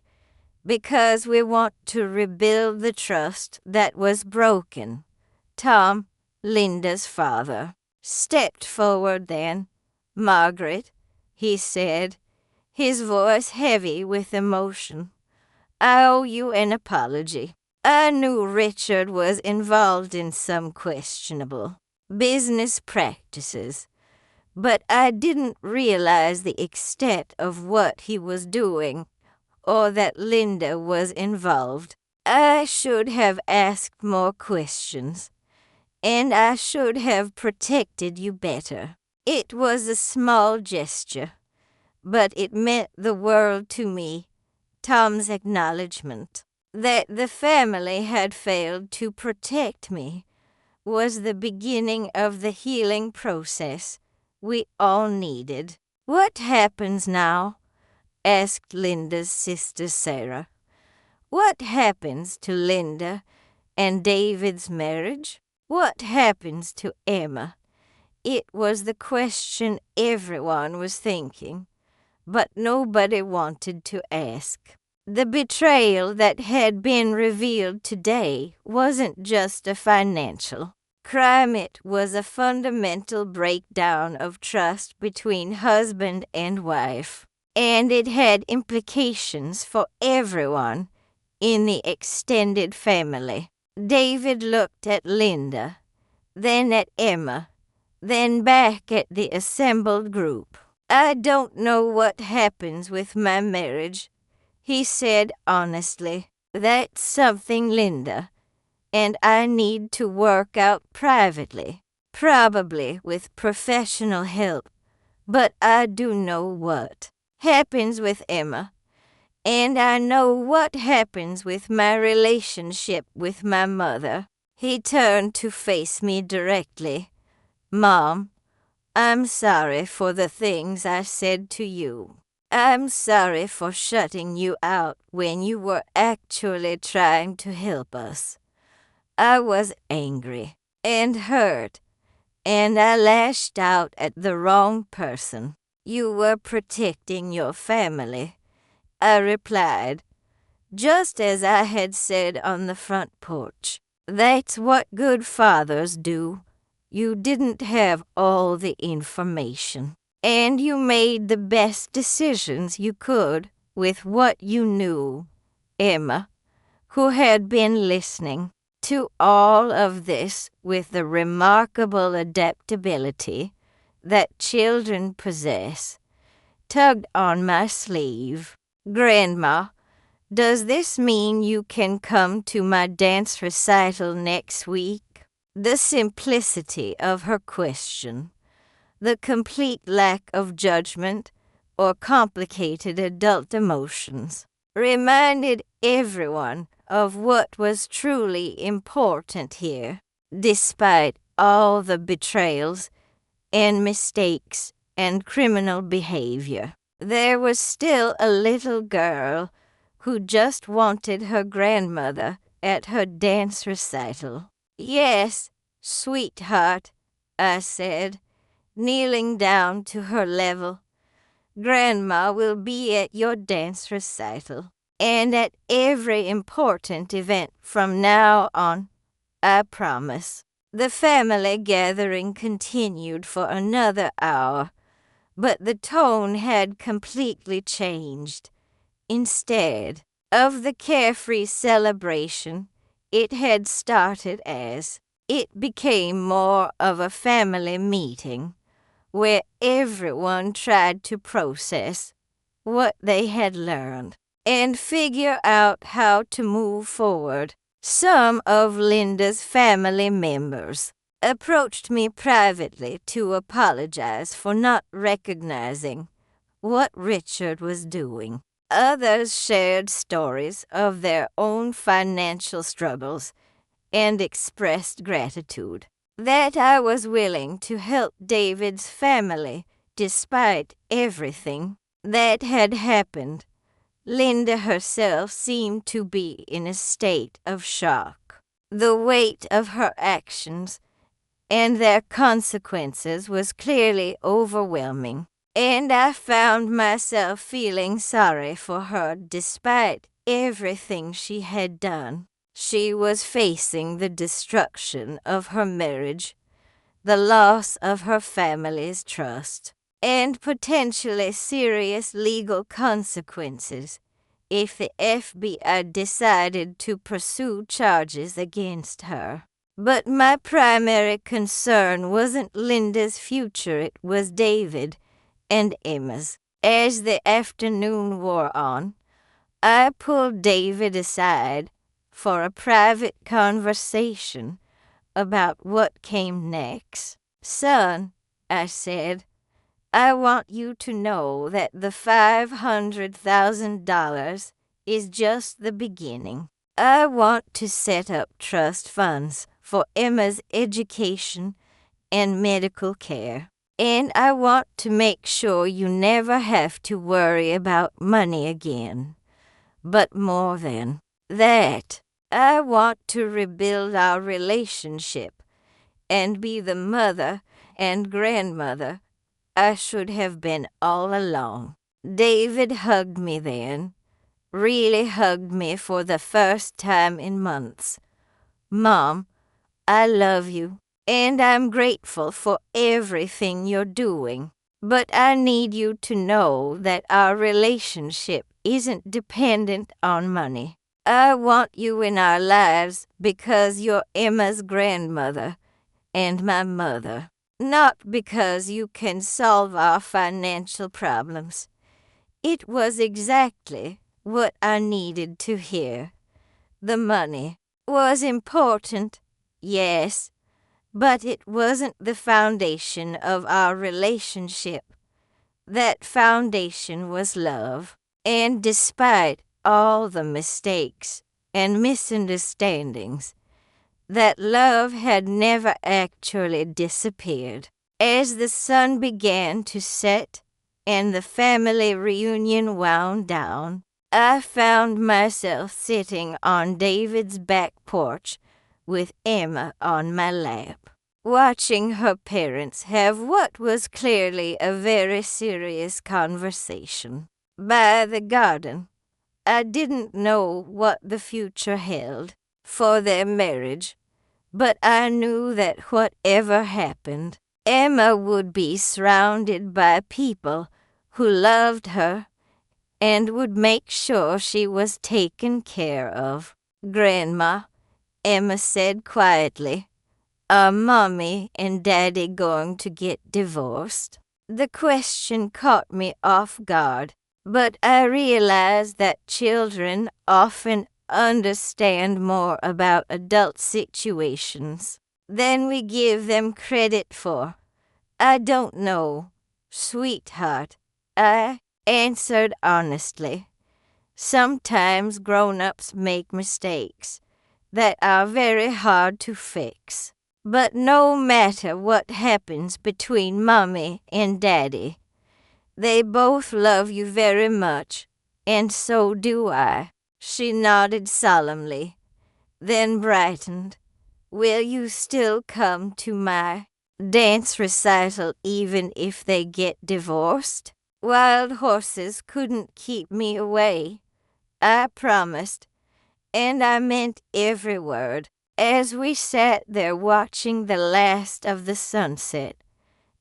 because we want to rebuild the trust that was broken. Tom, Linda's father, stepped forward then. Margaret, he said, his voice heavy with emotion, I owe you an apology. I knew Richard was involved in some questionable business practices, but I didn't realize the extent of what he was doing or that Linda was involved. I should have asked more questions, and I should have protected you better. It was a small gesture, but it meant the world to me, Tom's acknowledgement that the family had failed to protect me was the beginning of the healing process we all needed. What happens now? Asked Linda's sister Sarah. What happens to Linda and David's marriage? What happens to Emma? It was the question everyone was thinking, but nobody wanted to ask. The betrayal that had been revealed today wasn't just a financial crime, it was a fundamental breakdown of trust between husband and wife, and it had implications for everyone in the extended family. David looked at Linda, then at Emma, then back at the assembled group. I don't know what happens with my marriage, he said honestly. That's something, Linda, and I need to work out privately, probably with professional help, but I do know what happens with Emma, and I know what happens with my relationship with my mother. He turned to face me directly. Mom, I'm sorry for the things I said to you. I'm sorry for shutting you out when you were actually trying to help us. I was angry and hurt, and I lashed out at the wrong person. You were protecting your family, I replied, just as I had said on the front porch. That's what good fathers do, You didn't have all the information, and you made the best decisions you could with what you knew. Emma, who had been listening to all of this with the remarkable adaptability that children possess, tugged on my sleeve. Grandma, does this mean you can come to my dance recital next week? The simplicity of her question, the complete lack of judgment or complicated adult emotions, reminded everyone of what was truly important here. Despite all the betrayals and mistakes and criminal behavior, there was still a little girl who just wanted her grandmother at her dance recital. Yes, sweetheart, I said, kneeling down to her level. Grandma will be at your dance recital, and at every important event from now on, I promise. The family gathering continued for another hour, but the tone had completely changed. Instead of the carefree celebration it had started as, it became more of a family meeting where everyone tried to process what they had learned and figure out how to move forward. Some of Linda's family members approached me privately to apologize for not recognizing what Richard was doing. Others shared stories of their own financial struggles and expressed gratitude that I was willing to help David's family despite everything that had happened. Linda herself seemed to be in a state of shock. The weight of her actions and their consequences was clearly overwhelming, and I found myself feeling sorry for her despite everything she had done. She was facing the destruction of her marriage, the loss of her family's trust, and potentially serious legal consequences if the FBI decided to pursue charges against her. But my primary concern wasn't Linda's future, it was David and Emma's. As the afternoon wore on, I pulled David aside for a private conversation about what came next. Son, I said, I want you to know that the $500,000 is just the beginning. I want to set up trust funds for Emma's education and medical care. And I want to make sure you never have to worry about money again. But more than that, I want to rebuild our relationship and be the mother and grandmother I should have been all along. David hugged me then, really hugged me for the first time in months. Mom, I love you, and I'm grateful for everything you're doing. But I need you to know that our relationship isn't dependent on money. I want you in our lives because you're Emma's grandmother and my mother, not because you can solve our financial problems. It was exactly what I needed to hear. The money was important, yes, but it wasn't the foundation of our relationship. That foundation was love, and despite all the mistakes and misunderstandings, that love had never actually disappeared. As the sun began to set and the family reunion wound down, I found myself sitting on David's back porch with Emma on my lap, watching her parents have what was clearly a very serious conversation. By the garden, I didn't know what the future held for their marriage, But I knew that whatever happened, Emma would be surrounded by people who loved her and would make sure she was taken care of. "Grandma," Emma said quietly, "are Mommy and Daddy going to get divorced?" The question caught me off guard, but I realized that children often understand more about adult situations than we give them credit for. "I don't know, sweetheart," I answered honestly. "Sometimes grown-ups make mistakes that are very hard to fix. But no matter what happens between Mommy and Daddy, they both love you very much, and so do I." She nodded solemnly, then brightened. "Will you still come to my dance recital even if they get divorced?" Wild horses couldn't keep me away, I promised, and I meant every word. As we sat there watching the last of the sunset,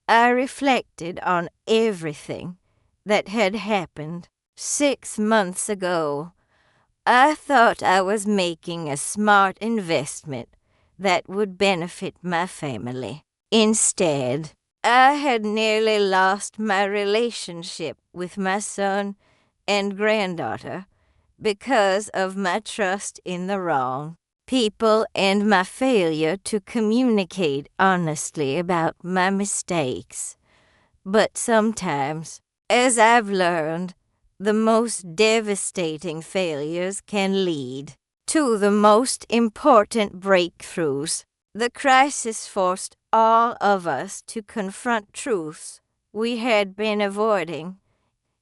I reflected on everything that had happened. 6 months ago, I thought I was making a smart investment that would benefit my family. Instead, I had nearly lost my relationship with my son and granddaughter because of my trust in the wrong people and my failure to communicate honestly about my mistakes. But sometimes, as I've learned, the most devastating failures can lead to the most important breakthroughs. The crisis forced all of us to confront truths we had been avoiding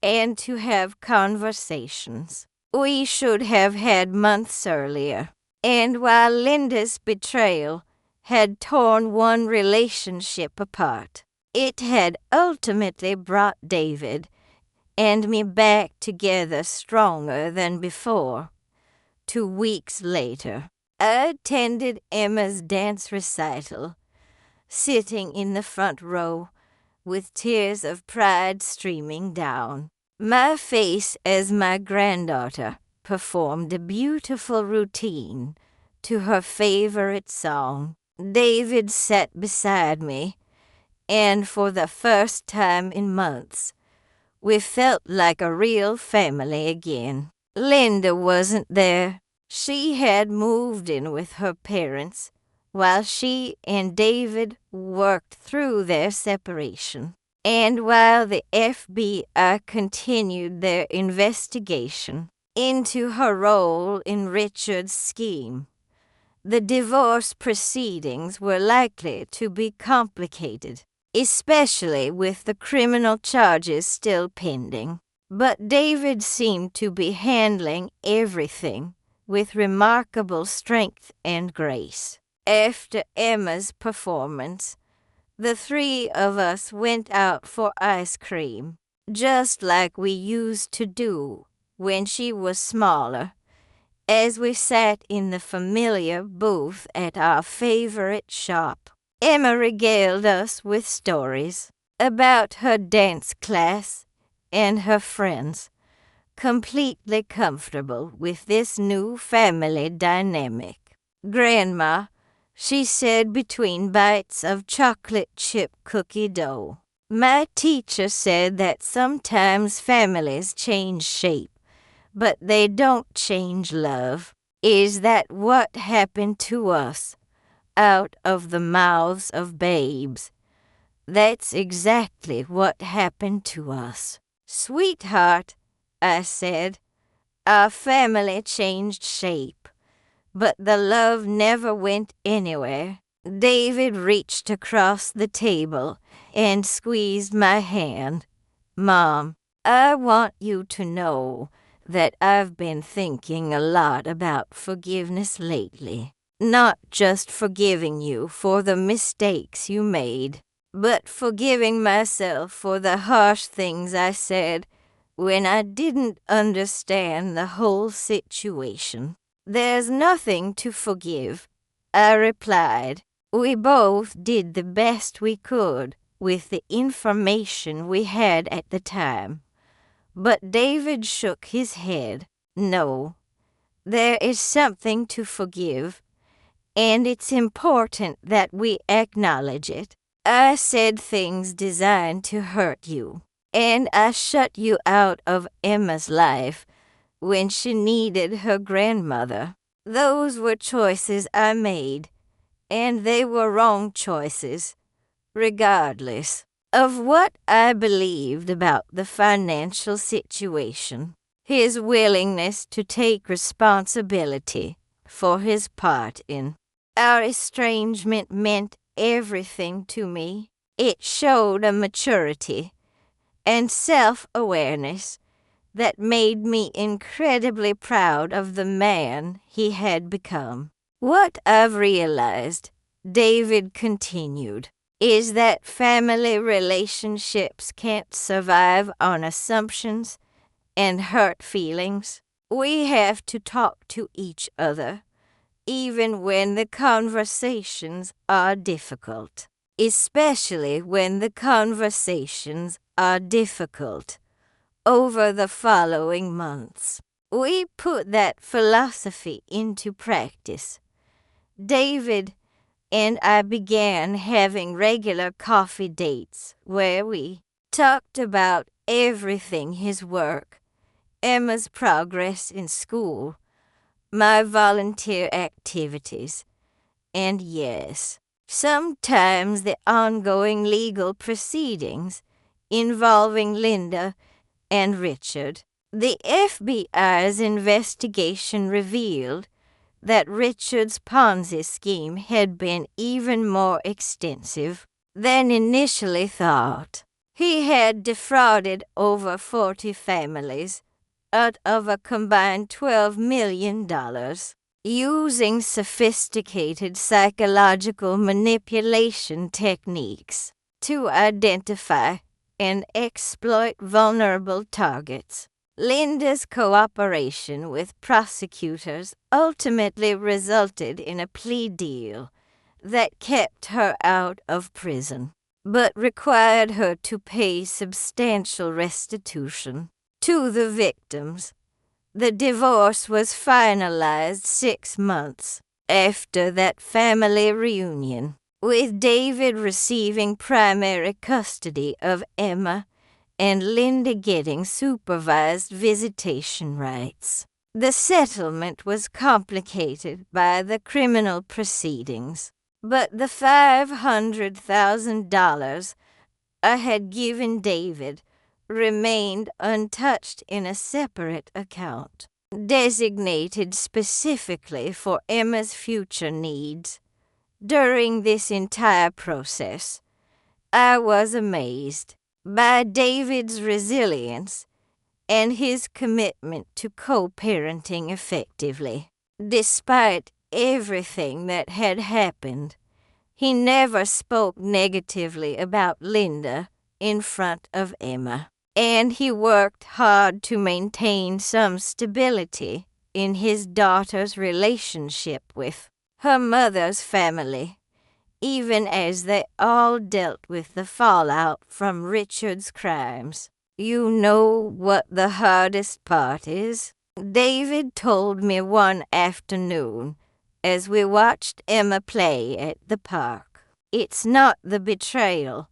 and to have conversations we should have had months earlier. And while Linda's betrayal had torn one relationship apart, it had ultimately brought David and me back together stronger than before. 2 weeks later, I attended Emma's dance recital, sitting in the front row with tears of pride streaming down my face as my granddaughter performed a beautiful routine to her favorite song. David sat beside me, and for the first time in months, we felt like a real family again. Linda wasn't there. She had moved in with her parents while she and David worked through their separation. And while the FBI continued their investigation into her role in Richard's scheme, the divorce proceedings were likely to be complicated, especially with the criminal charges still pending. But David seemed to be handling everything with remarkable strength and grace. After Emma's performance, the 3 of us went out for ice cream, just like we used to do when she was smaller, as we sat in the familiar booth at our favorite shop. Emma regaled us with stories about her dance class and her friends, completely comfortable with this new family dynamic. "Grandma," she said between bites of chocolate chip cookie dough, "my teacher said that sometimes families change shape, but they don't change love. Is that what happened to us out of the mouths of babes? That's exactly what happened to us." "Sweetheart," I said, "our family changed shape, but the love never went anywhere." David reached across the table and squeezed my hand. "Mom, I want you to know that I've been thinking a lot about forgiveness lately. Not just forgiving you for the mistakes you made, but forgiving myself for the harsh things I said when I didn't understand the whole situation. There's nothing to forgive, I replied. We both did the best we could with the information we had at the time. But David shook his head. No, there is something to forgive, and it's important that we acknowledge it. I said things designed to hurt you, and I shut you out of Emma's life when she needed her grandmother. Those were choices I made, and they were wrong choices, regardless of what I believed about the financial situation. His willingness to take responsibility for his part in our estrangement meant everything to me. It showed a maturity and self-awareness that made me incredibly proud of the man he had become. What I've realized, David continued, is that family relationships can't survive on assumptions and hurt feelings. We have to talk to each other, even when the conversations are difficult. Especially when the conversations are difficult over the following months. We put that philosophy into practice. David and I began having regular coffee dates where we talked about everything: his work, Emma's progress in school, my volunteer activities, and yes, sometimes the ongoing legal proceedings involving Linda and Richard. The FBI's investigation revealed that Richard's Ponzi scheme had been even more extensive than initially thought. He had defrauded over 40 families out of a combined $12 million, using sophisticated psychological manipulation techniques to identify and exploit vulnerable targets. Linda's cooperation with prosecutors ultimately resulted in a plea deal that kept her out of prison, but required her to pay substantial restitution to the victims. The divorce was finalized 6 months after that family reunion, with David receiving primary custody of Emma and Linda getting supervised visitation rights. The settlement was complicated by the criminal proceedings, but the $500,000 I had given David remained untouched in a separate account, designated specifically for Emma's future needs. During this entire process, I was amazed by David's resilience and his commitment to co-parenting effectively. Despite everything that had happened, he never spoke negatively about Linda in front of Emma, and he worked hard to maintain some stability in his daughter's relationship with her mother's family, even as they all dealt with the fallout from Richard's crimes. You know what the hardest part is? David told me one afternoon as we watched Emma play at the park. It's not the betrayal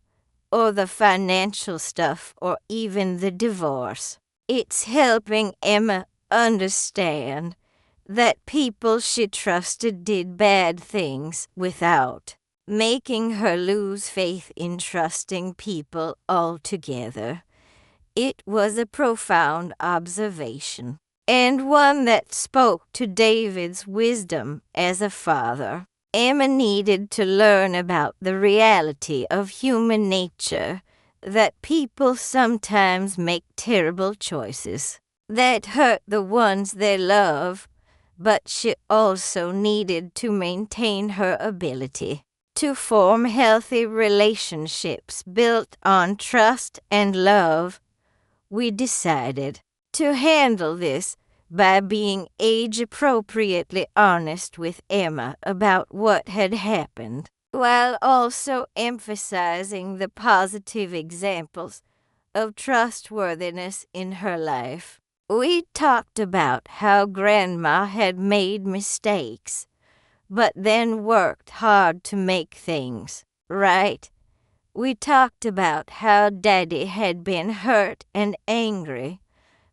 or the financial stuff or even the divorce. It's helping Emma understand that people she trusted did bad things without making her lose faith in trusting people altogether. It was a profound observation, and one that spoke to David's wisdom as a father. Emma needed to learn about the reality of human nature, that people sometimes make terrible choices that hurt the ones they love, but she also needed to maintain her ability to form healthy relationships built on trust and love. We decided to handle this by being age-appropriately honest with Emma about what had happened, while also emphasizing the positive examples of trustworthiness in her life. We talked about how Grandma had made mistakes, but then worked hard to make things right. We talked about how Daddy had been hurt and angry,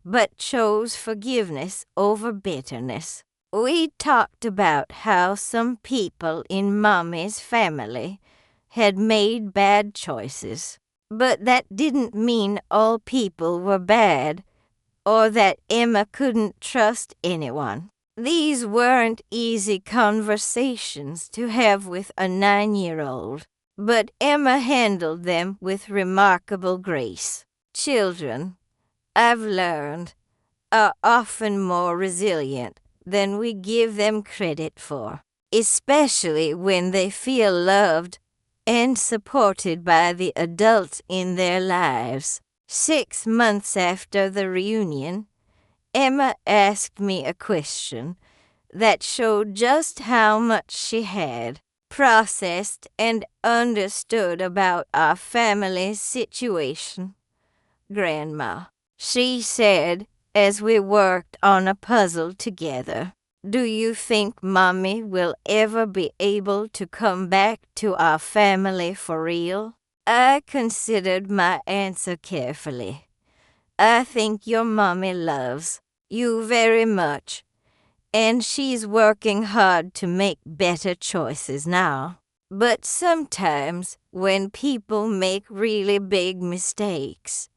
but chose forgiveness over bitterness. We talked about how some people in Mommy's family had made bad choices, but that didn't mean all people were bad, or that Emma couldn't trust anyone. These weren't easy conversations to have with a 9-year-old, but Emma handled them with remarkable grace. Children, I've learned, are often more resilient than we give them credit for, especially when they feel loved and supported by the adults in their lives. 6 months after the reunion, Emma asked me a question that showed just how much she had processed and understood about our family's situation. Grandma, she said as we worked on a puzzle together, do you think Mommy will ever be able to come back to our family for real? I considered my answer carefully. I think your Mommy loves you very much, and she's working hard to make better choices now. But sometimes when people make really big mistakes,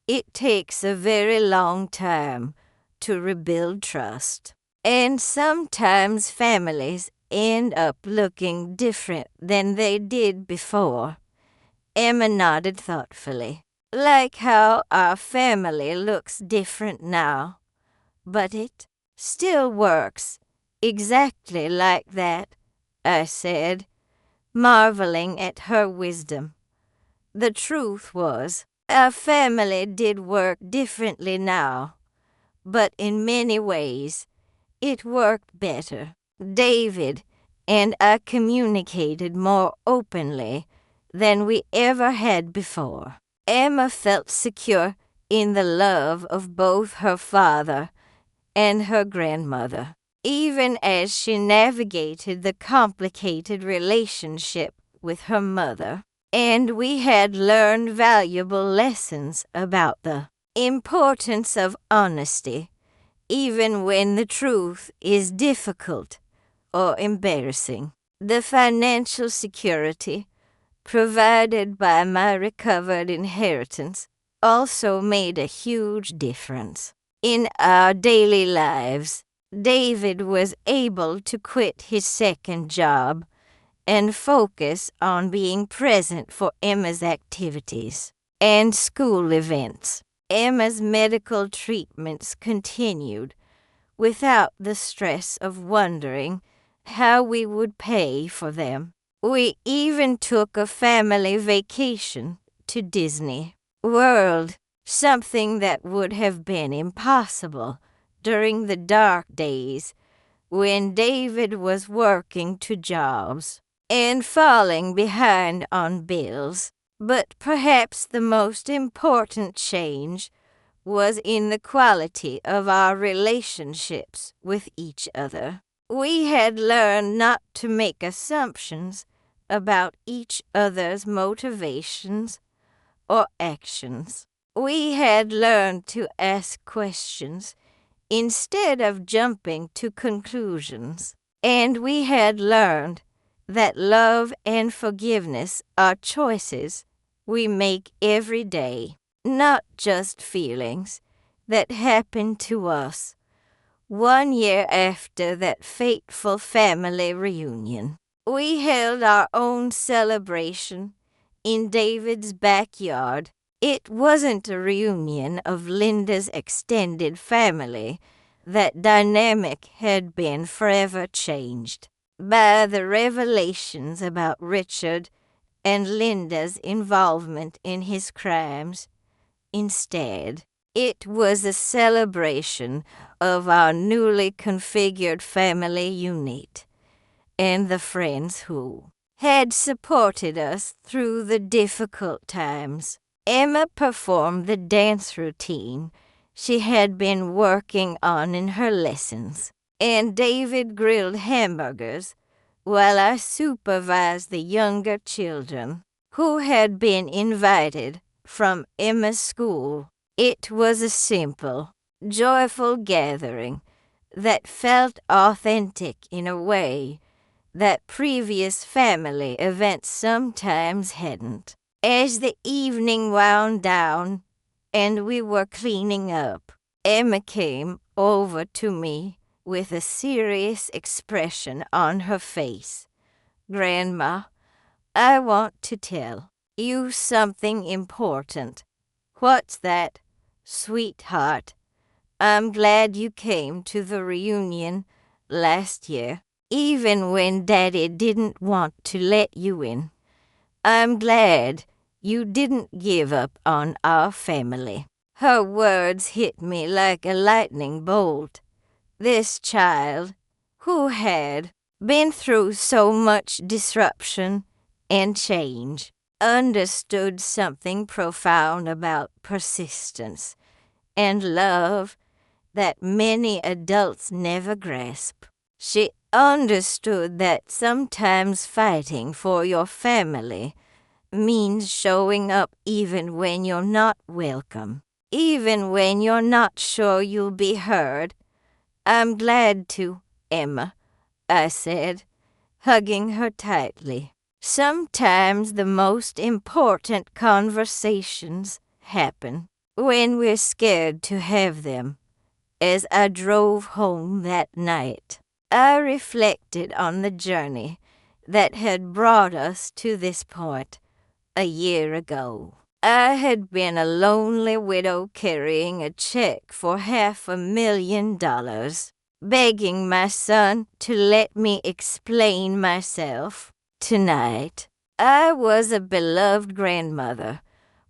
it takes a very long time to rebuild trust. And sometimes families end up looking different than they did before. Emma nodded thoughtfully. Like how our family looks different now, but it still works exactly like that, I said, marveling at her wisdom. The truth was, our family did work differently now, but in many ways, it worked better. David and I communicated more openly than we ever had before. Emma felt secure in the love of both her father and her grandmother, even as she navigated the complicated relationship with her mother. And we had learned valuable lessons about the importance of honesty, even when the truth is difficult or embarrassing. The financial security provided by my recovered inheritance also made a huge difference. In our daily lives, David was able to quit his second job and focus on being present for Emma's activities and school events. Emma's medical treatments continued without the stress of wondering how we would pay for them. We even took a family vacation to Disney World, something that would have been impossible during the dark days when David was working 2 jobs and falling behind on bills. But perhaps the most important change was in the quality of our relationships with each other. We had learned not to make assumptions about each other's motivations or actions. We had learned to ask questions instead of jumping to conclusions. And we had learned that love and forgiveness are choices we make every day, not just feelings that happen to us 1 year after that fateful family reunion. We held our own celebration in David's backyard. It wasn't a reunion of Linda's extended family. That dynamic had been forever changed by the revelations about Richard and Linda's involvement in his crimes. Instead, It was a celebration of our newly configured family unit and the friends who had supported us through the difficult times. Emma performed the dance routine she had been working on in her lessons, and David grilled hamburgers while I supervised the younger children who had been invited from Emma's school. It was a simple, joyful gathering that felt authentic in a way that previous family events sometimes hadn't. As the evening wound down and we were cleaning up, Emma came over to me with a serious expression on her face. "Grandma, I want to tell you something important." "What's that?" "Sweetheart, I'm glad you came to the reunion last year, even when Daddy didn't want to let you in. I'm glad you didn't give up on our family." Her words hit me like a lightning bolt. This child, who had been through so much disruption and change, understood something profound about persistence and love that many adults never grasp. She understood that sometimes fighting for your family means showing up even when you're not welcome, even when you're not sure you'll be heard. "I'm glad to, Emma," I said, hugging her tightly. Sometimes the most important conversations happen when we're scared to have them. As I drove home that night, I reflected on the journey that had brought us to this point a year ago. I had been a lonely widow carrying a check for $500,000, begging my son to let me explain myself. Tonight, I was a beloved grandmother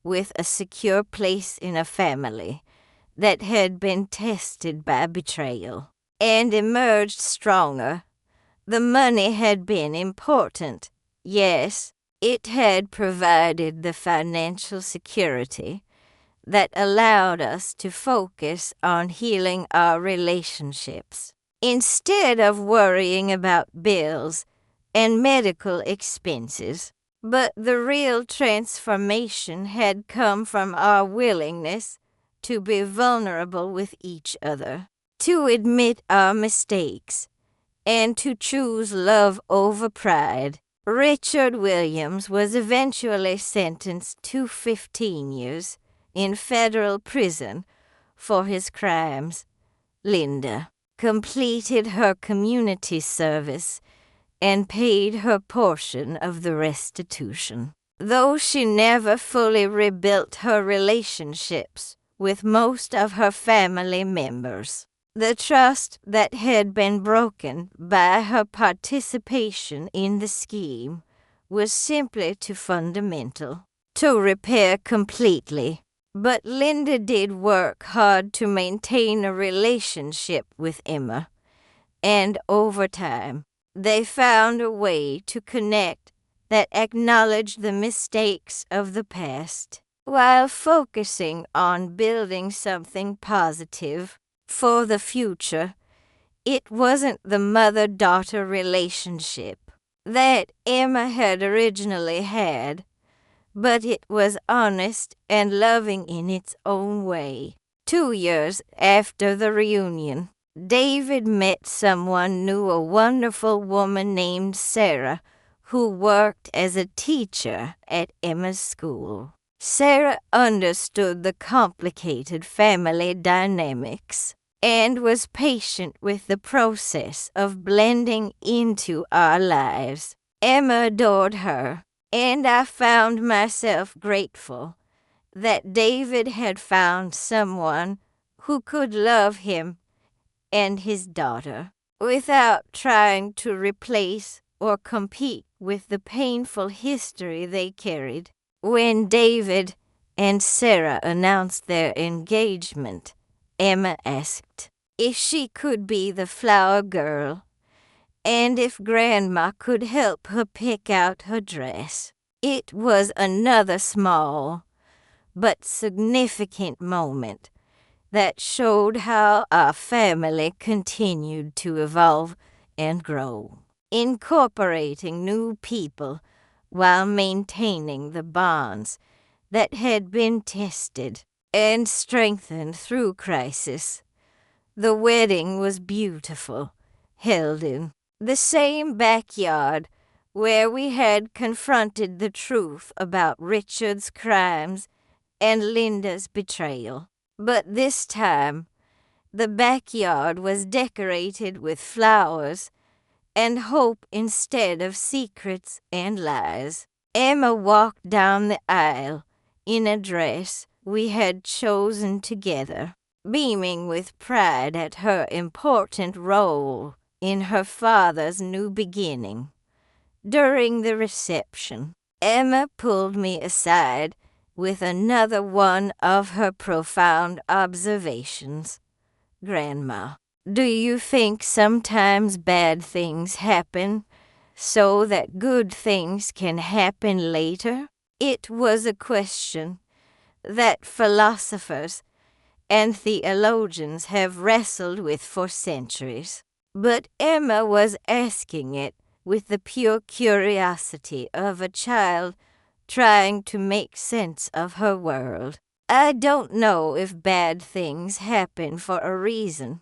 with a secure place in a family that had been tested by betrayal and emerged stronger. The money had been important, yes. It had provided the financial security that allowed us to focus on healing our relationships, instead of worrying about bills and medical expenses. But the real transformation had come from our willingness to be vulnerable with each other, to admit our mistakes, and to choose love over pride. Richard Williams was eventually sentenced to 15 years in federal prison for his crimes. Linda completed her community service and paid her portion of the restitution. Though she never fully rebuilt her relationships with most of her family members, the trust that had been broken by her participation in the scheme was simply too fundamental to repair completely. But Linda did work hard to maintain a relationship with Emma, and over time, they found a way to connect that acknowledged the mistakes of the past while focusing on building something positive for the future. It wasn't the mother-daughter relationship that Emma had originally had, but it was honest and loving in its own way. 2 years after the reunion, David met someone new, a wonderful woman named Sarah, who worked as a teacher at Emma's school. Sarah understood the complicated family dynamics and was patient with the process of blending into our lives. Emma adored her, and I found myself grateful that David had found someone who could love him and his daughter without trying to replace or compete with the painful history they carried. When David and Sarah announced their engagement, Emma asked if she could be the flower girl and if Grandma could help her pick out her dress. It was another small but significant moment that showed how our family continued to evolve and grow, incorporating new people while maintaining the bonds that had been tested and strengthened through crisis. The wedding was beautiful, held in the same backyard where we had confronted the truth about Richard's crimes and Linda's betrayal. But this time, the backyard was decorated with flowers and hope instead of secrets and lies. Emma walked down the aisle in a dress we had chosen together, beaming with pride at her important role in her father's new beginning. During the reception, Emma pulled me aside with another one of her profound observations. Grandma, do you think sometimes bad things happen so that good things can happen later? It was a question that philosophers and theologians have wrestled with for centuries. But Emma was asking it with the pure curiosity of a child trying to make sense of her world. I don't know if bad things happen for a reason,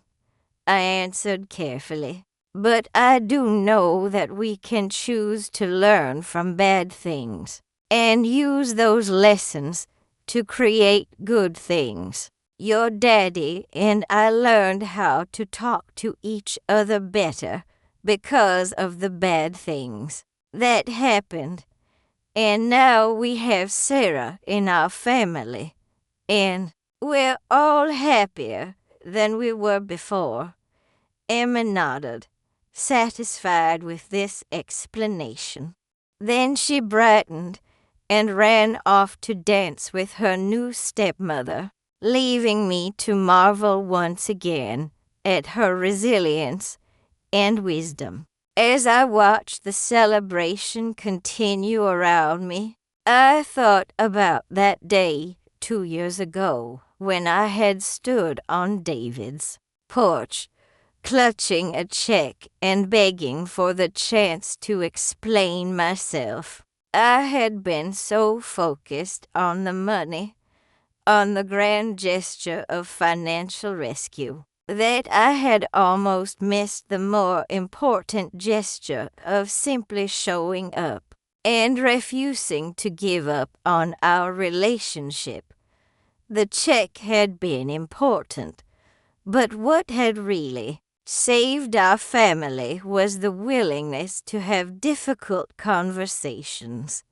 I answered carefully. But I do know that we can choose to learn from bad things and use those lessons to create good things. Your daddy and I learned how to talk to each other better because of the bad things that happened. And now we have Sarah in our family, and we're all happier than we were before. Emma nodded, satisfied with this explanation. Then she brightened and ran off to dance with her new stepmother, leaving me to marvel once again at her resilience and wisdom. As I watched the celebration continue around me, I thought about that day 2 years ago when I had stood on David's porch, clutching a check and begging for the chance to explain myself. I had been so focused on the money, on the grand gesture of financial rescue, that I had almost missed the more important gesture of simply showing up and refusing to give up on our relationship. The check had been important, but what had really saved our family was the willingness to have difficult conversations,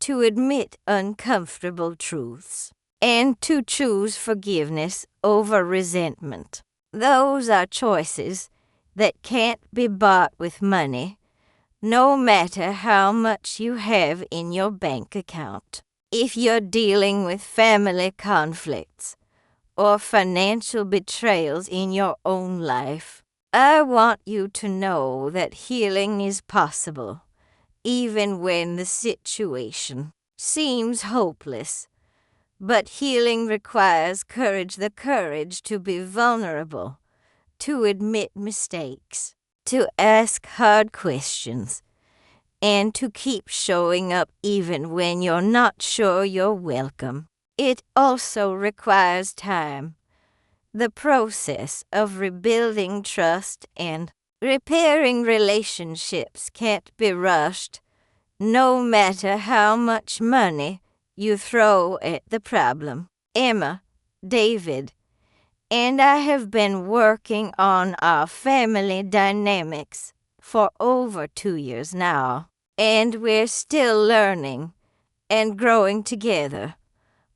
to admit uncomfortable truths, and to choose forgiveness over resentment. Those are choices that can't be bought with money, no matter how much you have in your bank account. If you're dealing with family conflicts or financial betrayals in your own life, I want you to know that healing is possible, even when the situation seems hopeless. But healing requires courage, the courage to be vulnerable, to admit mistakes, to ask hard questions, and to keep showing up even when you're not sure you're welcome. It also requires time. The process of rebuilding trust and repairing relationships can't be rushed, no matter how much money you throw at the problem. Emma, David, and I have been working on our family dynamics for over 2 years now, and we're still learning and growing together.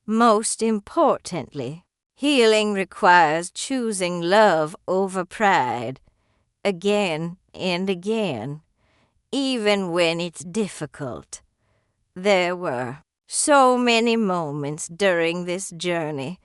Most importantly, healing requires choosing love over pride again and again, even when it's difficult. There were So many moments during this journey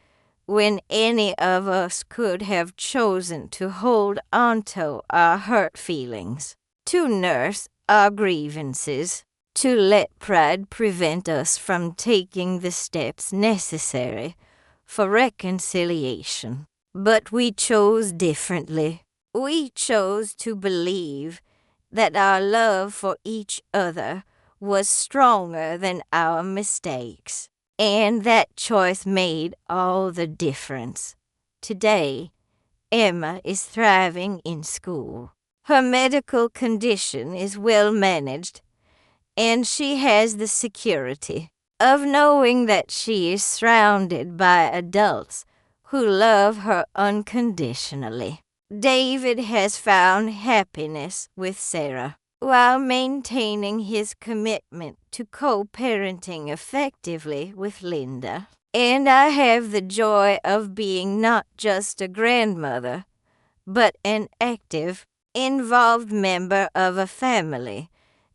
when any of us could have chosen to hold onto our hurt feelings, to nurse our grievances, to let pride prevent us from taking the steps necessary for reconciliation. But we chose differently. We chose to believe that our love for each other was stronger than our mistakes. And that choice made all the difference. Today, Emma is thriving in school. Her medical condition is well managed, and she has the security of knowing that she is surrounded by adults who love her unconditionally. David has found happiness with Sarah while maintaining his commitment to co-parenting effectively with Linda. And I have the joy of being not just a grandmother, but an active, involved member of a family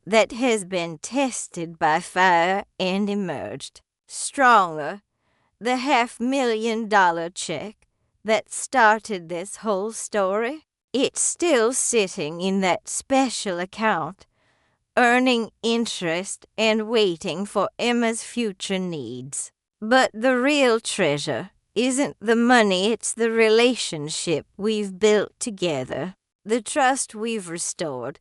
that has been tested by fire and emerged stronger. The $500,000 check that started this whole story, it's still sitting in that special account, earning interest and waiting for Emma's future needs. But the real treasure isn't the money, it's the relationship we've built together, the trust we've restored,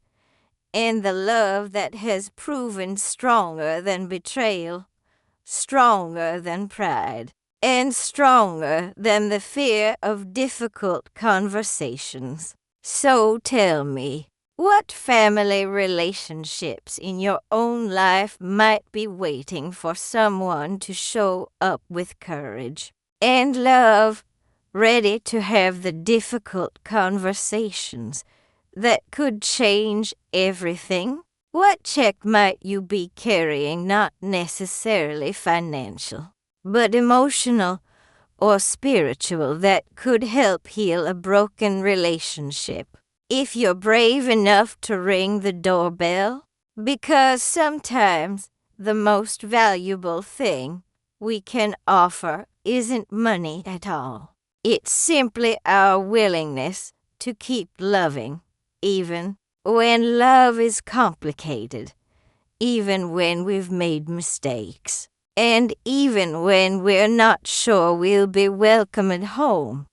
and the love that has proven stronger than betrayal, stronger than pride, and stronger than the fear of difficult conversations. So tell me, what family relationships in your own life might be waiting for someone to show up with courage and love, ready to have the difficult conversations that could change everything? What check might you be carrying, not necessarily financial, but emotional or spiritual, that could help heal a broken relationship? If you're brave enough to ring the doorbell, because sometimes the most valuable thing we can offer isn't money at all. It's simply our willingness to keep loving, even when love is complicated, even when we've made mistakes, and even when we're not sure we'll be welcome at home.